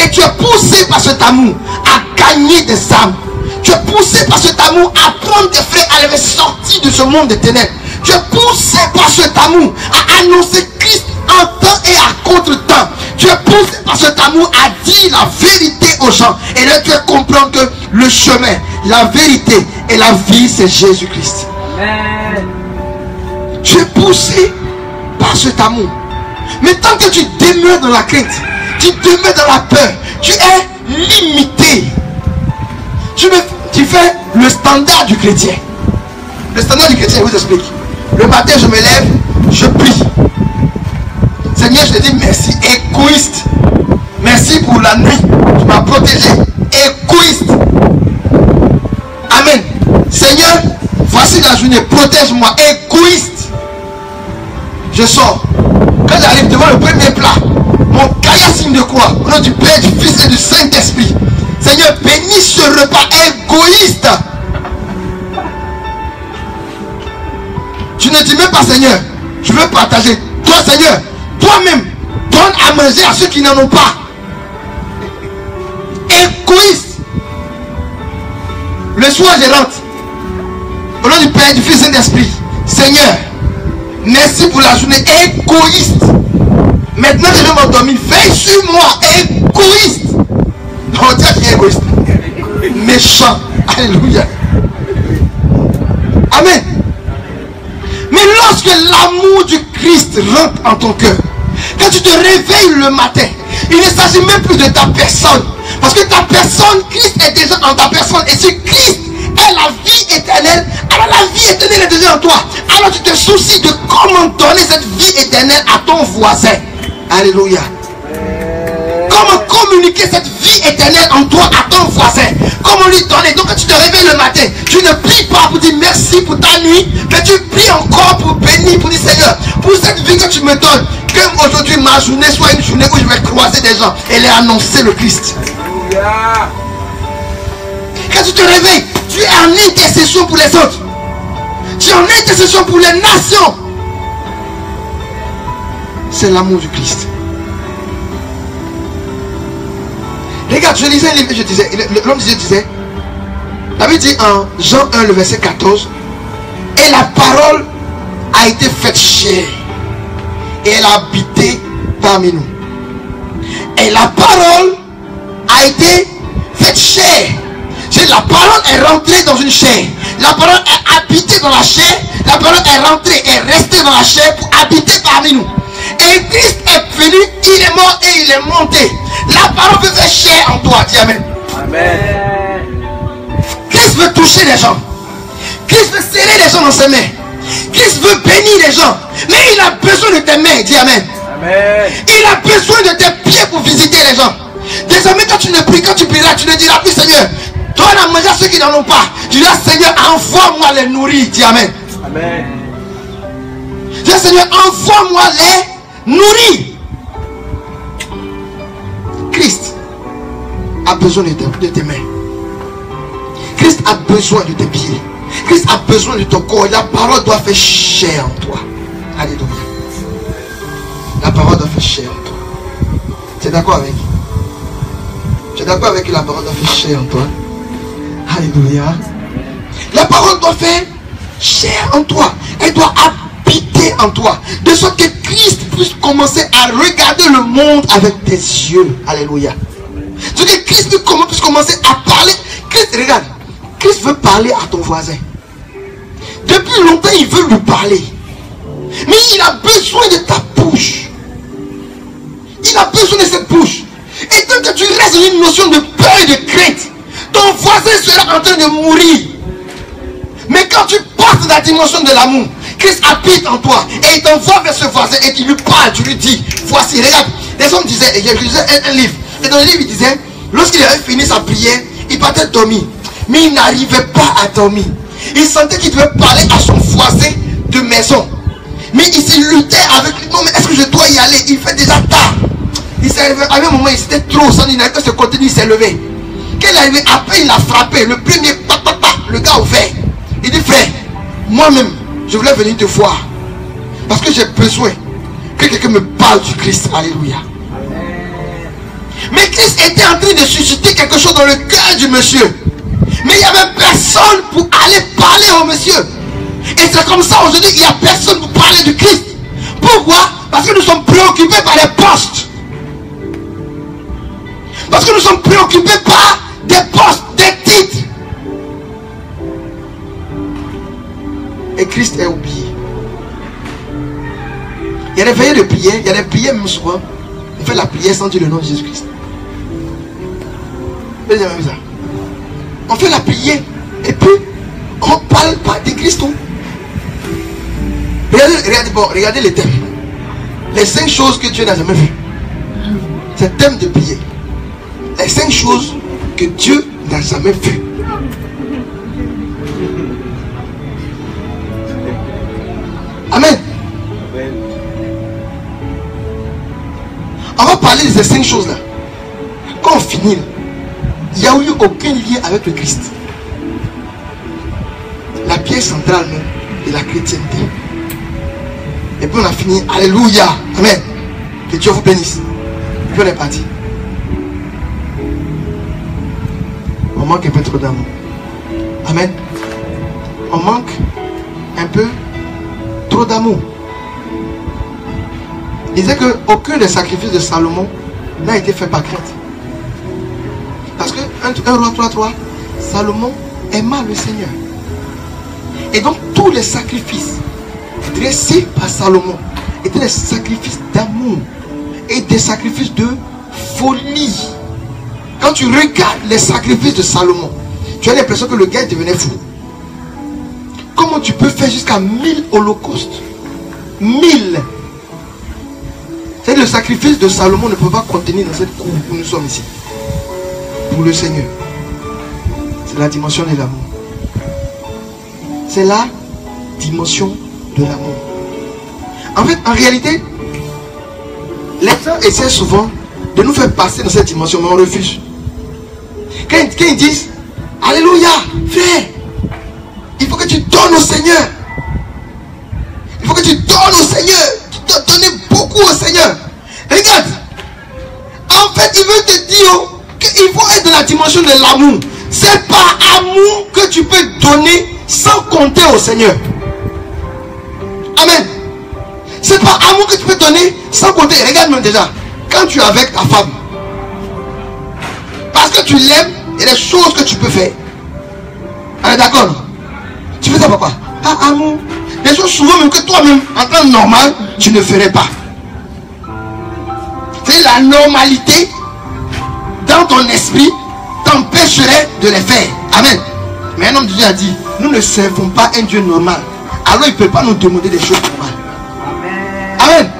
Et tu es poussé par cet amour à gagner des âmes. Tu es poussé par cet amour à prendre tes frères, à les sortir de ce monde des ténèbres. Tu es poussé par cet amour à annoncer Christ en temps et à contre-temps. Tu es poussé par cet amour à dire la vérité aux gens. Et là tu vas comprendre que le chemin, la vérité et la vie, c'est Jésus-Christ. Tu es poussé par cet amour. Mais tant que tu demeures dans la crainte, tu demeures dans la peur, tu es limité. Tu fais le standard du chrétien. Le standard du chrétien, je vous explique. Le matin, je me lève, je prie. Seigneur, je te dis merci. Égoïste. Merci pour la nuit. Tu m'as protégé. Égoïste. Amen. Seigneur, voici la journée. Protège-moi. Égoïste. Je sors. Quand j'arrive devant le premier plat, mon cahier signe de quoi? Au nom du Père, du Fils et du Saint-Esprit. Seigneur, bénis ce repas égoïste. Tu ne dis même pas, Seigneur, je veux partager. Toi, Seigneur, toi-même, donne à manger à ceux qui n'en ont pas. Égoïste. Le soir, je rentre. Au nom du Père, du Fils et de l'Esprit. Seigneur, merci pour la journée. Égoïste. Maintenant, je vais m'endormir. Veille sur moi. Égoïste. égoïste. On dit qu'il est égoïste. Méchant. Alléluia. Amen. Mais lorsque l'amour du Christ rentre en ton cœur, quand tu te réveilles le matin, il ne s'agit même plus de ta personne. Parce que ta personne, Christ est déjà en ta personne. Et si Christ est la vie éternelle, alors la vie éternelle est déjà en toi. Alors tu te soucies de comment donner cette vie éternelle à ton voisin. Alléluia. Comment communiquer cette vie éternelle en toi à ton voisin. Comment lui donner. Donc quand tu te réveilles le matin, tu ne pries pas pour dire merci pour ta nuit, mais tu pries encore pour bénir, pour dire Seigneur, pour cette vie que tu me donnes, que aujourd'hui ma journée soit une journée où je vais croiser des gens et leur annoncer le Christ. Alléluia. Quand tu te réveilles, tu es en intercession pour les autres. Tu es en intercession pour les nations. C'est l'amour du Christ. Regarde, je lisais un livre et je disais, l'homme disait, la Bible dit en Jean 1, le verset 14, et la parole a été faite chair et elle a habité parmi nous. Et la parole a été faite chair. La parole est rentrée dans une chair. La parole est habitée dans la chair. La parole est rentrée et restée dans la chair pour habiter parmi nous. Et Christ est venu, il est mort et il est monté. La parole veut faire chair en toi. Dis Amen. Amen. Christ veut toucher les gens. Christ veut serrer les gens dans ses mains. Christ veut bénir les gens. Mais il a besoin de tes mains. Dis Amen. Amen. Il a besoin de tes pieds pour visiter les gens. Désormais quand tu ne pries, quand tu prieras, tu ne diras plus Seigneur, donne à manger à ceux qui n'en ont pas. Tu diras Seigneur, envoie-moi les nourrir. Dis Amen. Amen. Dis Seigneur, envoie-moi les nourrir. Christ a besoin de tes mains. Christ a besoin de tes pieds. Christ a besoin de ton corps. La parole doit faire chair en toi. Alléluia. La parole doit faire chair en toi. Tu es d'accord avec? Tu es d'accord avec que la parole doit faire chair en toi? Alléluia. La parole doit faire chair en toi. Elle doit habiter en toi. De sorte que Christ puisse commencer à regarder le monde avec tes yeux. Alléluia. De sorte que Christ puisse commencer à parler. Christ, regarde. Christ veut parler à ton voisin. Depuis longtemps, il veut lui parler. Mais il a besoin de ta bouche. Il a besoin de cette bouche. Et tant que tu restes dans une notion de peur et de crainte, ton voisin sera en train de mourir. Mais quand tu passes dans la dimension de l'amour, Christ habite en toi et il t'envoie vers ce voisin et tu lui parles, tu lui dis, voici, regarde. Les hommes disaient, et je lisais un livre, et dans le livre il disait, lorsqu'il avait fini sa prière, il partait dormir. Mais il n'arrivait pas à dormir. Il sentait qu'il devait parler à son voisin de maison. Mais il se luttait avec lui. Non, mais est-ce que je dois y aller? Il fait déjà tard. Il s'est arrivé, à un moment, il s'était trop, il n'avait pas se contenir, il s'est levé. Quand il est arrivé, après il a frappé. Le premier, le gars ouvert. Il dit, frère, moi-même, je voulais venir te voir. Parce que j'ai besoin que quelqu'un me parle du Christ. Alléluia. Mais Christ était en train de susciter quelque chose dans le cœur du monsieur. Mais il n'y avait personne pour aller parler au monsieur. Et c'est comme ça aujourd'hui, il n'y a personne pour parler du Christ. Pourquoi? Parce que nous sommes préoccupés par les postes. Parce que nous sommes préoccupés par des postes, des titres. Et Christ est oublié. Il y a des veillées de prière, il y a des prières même souvent. On fait la prière sans dire le nom de Jésus-Christ. On fait la prière et puis on ne parle pas de Christ. Regardez les thèmes. Les 5 choses que Dieu n'a jamais vues. C'est le thème de prière. Les 5 choses que Dieu n'a jamais vues. Amen. On va parler de ces 5 choses-là. Quand on finit, il n'y a eu aucun lien avec le Christ. La pierre centrale même de la chrétienté. Et puis on a fini. Alléluia. Amen. Que Dieu vous bénisse. Puis on est parti. On manque un peu trop d'amour. Amen. On manque un peu trop d'amour. Il disait qu'aucun des sacrifices de Salomon n'a été fait par crainte. Parce que 1 Roi 3:3, Salomon aima le Seigneur. Et donc tous les sacrifices dressés par Salomon étaient des sacrifices d'amour et des sacrifices de folie. Quand tu regardes les sacrifices de Salomon, tu as l'impression que le gars devenait fou. Comment tu peux faire jusqu'à 1000 holocaustes? 1000. C'est le sacrifice de Salomon ne peut pas contenir dans cette cour où nous sommes ici. Pour le Seigneur. C'est la dimension de l'amour. C'est la dimension de l'amour. En fait, en réalité, les gens essaient souvent de nous faire passer dans cette dimension, mais on refuse. Quand ils disent Alléluia, frère, il faut que tu donnes au Seigneur. Il faut que tu donnes au Seigneur. Tu dois donner beaucoup au Seigneur. Regarde. En fait, il veut te dire qu'il faut être dans la dimension de l'amour. C'est par amour que tu peux donner sans compter au Seigneur. Amen. C'est par amour que tu peux donner sans compter. Regarde-moi déjà. Quand tu es avec ta femme, parce que tu l'aimes, il y a des choses que tu peux faire. On est d'accord? Tu fais ça pourquoi? Par amour. Des choses souvent même que toi-même, en temps normal, tu ne ferais pas. C'est la normalité dans ton esprit t'empêcherait de les faire. Amen. Mais un homme de Dieu a dit, nous ne servons pas un Dieu normal. Alors il ne peut pas nous demander des choses normales. Amen.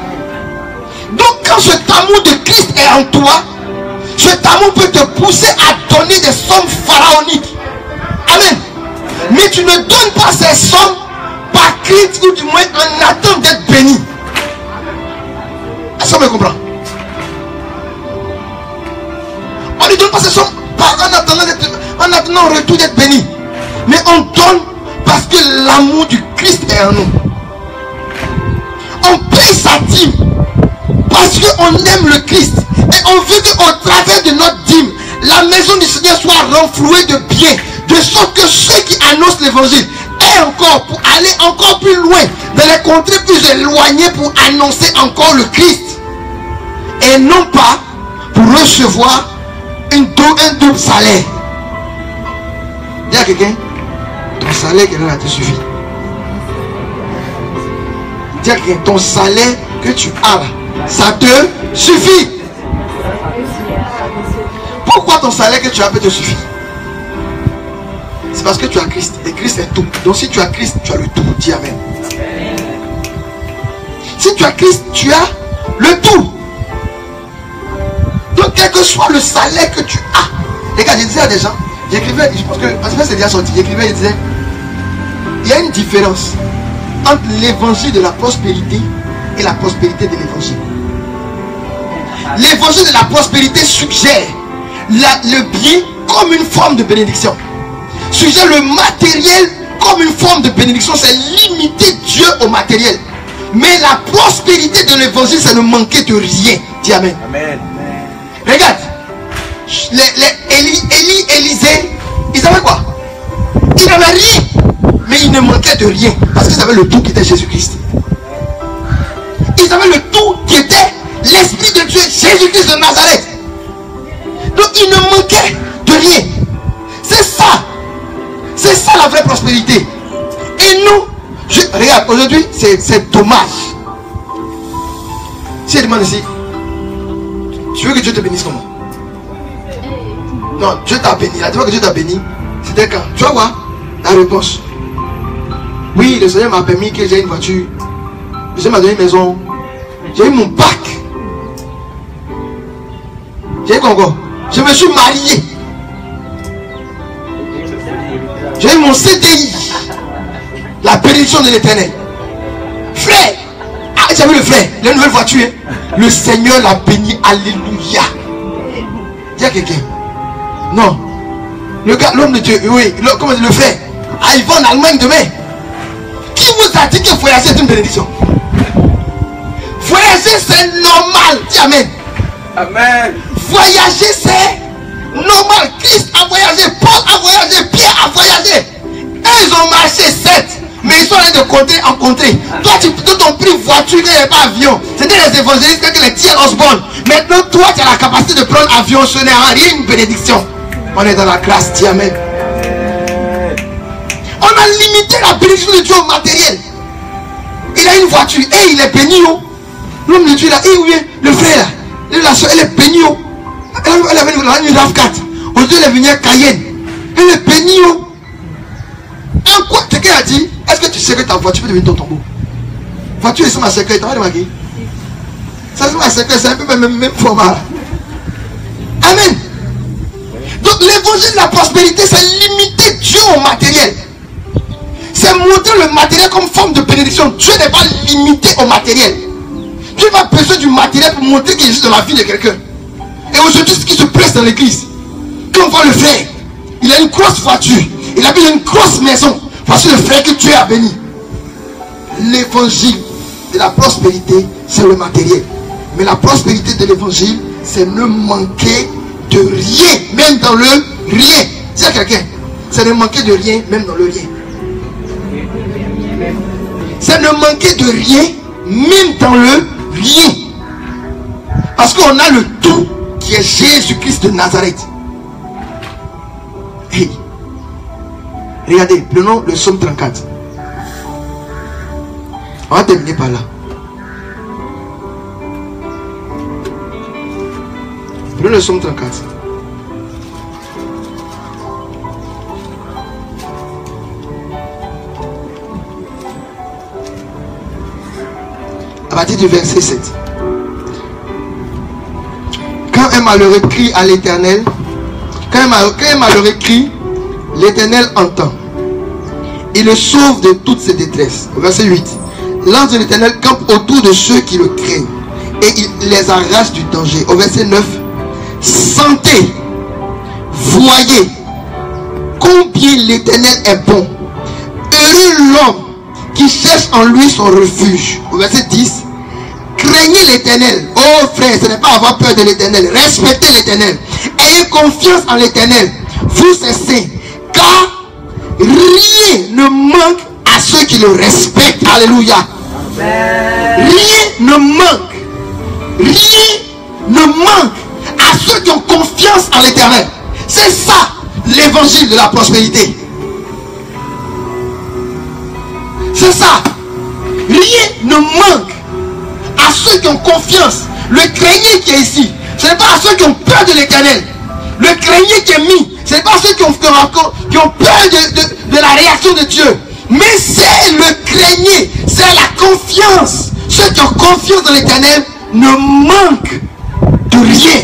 Donc quand cet amour de Christ est en toi, cet amour peut te pousser à donner des sommes pharaoniques. Amen. Mais tu ne donnes pas ces sommes par crainte ou du moins en attente d'être béni. Est-ce qu'on me comprend? On ne donne pas ces sommes en attendant au retour d'être béni. Mais on donne parce que l'amour du Christ est en nous. On paye sa dîme parce qu'on aime le Christ. Et on veut qu'au travers de notre dîme, la maison du Seigneur soit renflouée de biens. De sorte que ceux qui annoncent l'évangile aient encore pour aller encore plus loin dans les contrées plus éloignées pour annoncer encore le Christ. Et non pas pour recevoir un double salaire. Dis à quelqu'un, ton salaire qui est là te suffit. Dis à quelqu'un, ton salaire que tu as là, ça te suffit. Pourquoi ton salaire que tu as peut te suffire? C'est parce que tu as Christ. Et Christ est tout. Donc si tu as Christ, tu as le tout. Dis amen. Si tu as Christ, tu as le tout. Donc quel que soit le salaire que tu as. Regarde, je disais à des gens, j'écrivais, je pense que c'est déjà sorti, j'écrivais, je disais, il y a une différence entre l'évangile de la prospérité et la prospérité de l'évangile. L'évangile de la prospérité suggère le bien comme une forme de bénédiction. Suggère le matériel comme une forme de bénédiction. C'est limiter Dieu au matériel. Mais la prospérité de l'évangile, c'est ne manquer de rien. Dis amen. Amen. Regarde, Élisée, ils avaient quoi? Ils n'avaient rien, mais ils ne manquaient de rien. Parce qu'ils avaient le tout qui était Jésus-Christ. Ils avaient le tout qui était l'Esprit de Dieu, Jésus-Christ de Nazareth. Donc ils ne manquaient de rien. C'est ça. C'est ça la vraie prospérité. Et nous, regarde, aujourd'hui, c'est dommage. Si elle demande ici, tu veux que Dieu te bénisse comment? Non, Dieu t'a béni. La fois que Dieu t'a béni, c'était quand? Tu vas voir la réponse. Oui, le Seigneur m'a permis que j'ai une voiture. Le Seigneur m'a donné une maison. J'ai eu mon bac. J'ai eu quoi encore? Je me suis marié. J'ai eu mon CDI. La bénédiction de l'Éternel. Frère. Ah, j'ai vu le frère. La nouvelle voiture. Le Seigneur l'a béni. Alléluia. Dis à quelqu'un. Non. Le gars, l'homme de Dieu. Oui. Comment dire le frère? Ah, il va en Allemagne demain. Qui vous a dit que voyager est une bénédiction? Voyager c'est normal. Dis amen. Amen. Voyager c'est normal. Christ a voyagé, Paul a voyagé, Pierre a voyagé. Eux ils ont marché 7, mais ils sont allés de contrée en contrée. Toi tu t'ont pris voiture, il n'y avait pas avion. C'était les évangélistes que les T.L. Osborne. Maintenant toi tu as la capacité de prendre avion, ce n'est rien une bénédiction. On est dans la grâce, dis amen. On a limité la bénédiction de Dieu au matériel. Il a une voiture et il est béni. L'homme de Dieu là, et oui, le frère là, la soeur, elle est bénie. Elle avait une RAV4. Aujourd'hui, elle est venue à Cayenne. Elle est bénie. Un quoi, quelqu'un a dit, est-ce que tu sais que ta voiture peut devenir ton tombeau? Voiture, c'est ma secret, t'as remarqué? Ça, c'est ma secret, c'est un peu même format. Amen. Donc, l'évangile de la prospérité, c'est limiter Dieu au matériel. C'est montrer le matériel comme forme de bénédiction. Dieu n'est pas limité au matériel. Dieu n'a pas besoin du matériel pour montrer qu'il existe dans la vie de quelqu'un. Et aujourd'hui, ce qui se presse dans l'église, quand on voit le frère, il a une grosse voiture, il habite une grosse maison. Voici le frère que Dieu a béni. L'évangile de la prospérité, c'est le matériel. Mais la prospérité de l'évangile, c'est ne manquer de rien, même dans le rien. Dis à quelqu'un, c'est ne manquer de rien, même dans le rien. C'est ne manquer de rien, même dans le rien. Parce qu'on a le tout qui est Jésus-Christ de Nazareth. Hey. Regardez, prenons le psaume 34. On va terminer par là. Prenons le psaume 34. À partir du verset 7. Quand un malheureux crie à l'Éternel, quand un malheureux crie, l'Éternel entend. Il le sauve de toutes ses détresses. Verset 8. L'ange de l'Éternel campe autour de ceux qui le craignent et il les arrache du danger. Au verset 9. Sentez, voyez combien l'Éternel est bon. Heureux l'homme qui cherche en lui son refuge. Au verset 10. Craignez l'Éternel. Oh frère, ce n'est pas avoir peur de l'Éternel. Respectez l'Éternel. Ayez confiance en l'Éternel. Vous c'est saint. Car rien ne manque à ceux qui le respectent. Alléluia. Amen. Rien ne manque. Rien ne manque à ceux qui ont confiance en l'Éternel. C'est ça l'évangile de la prospérité. C'est ça. Rien ne manque à ceux qui ont confiance. Le craignez qui est ici, ce n'est pas à ceux qui ont peur de l'Éternel. Le craignez qui est mis, ce n'est pas à ceux qui ont peur de la réaction de Dieu. Mais c'est le craignez, c'est la confiance. Ceux qui ont confiance dans l'Éternel ne manquent de rien.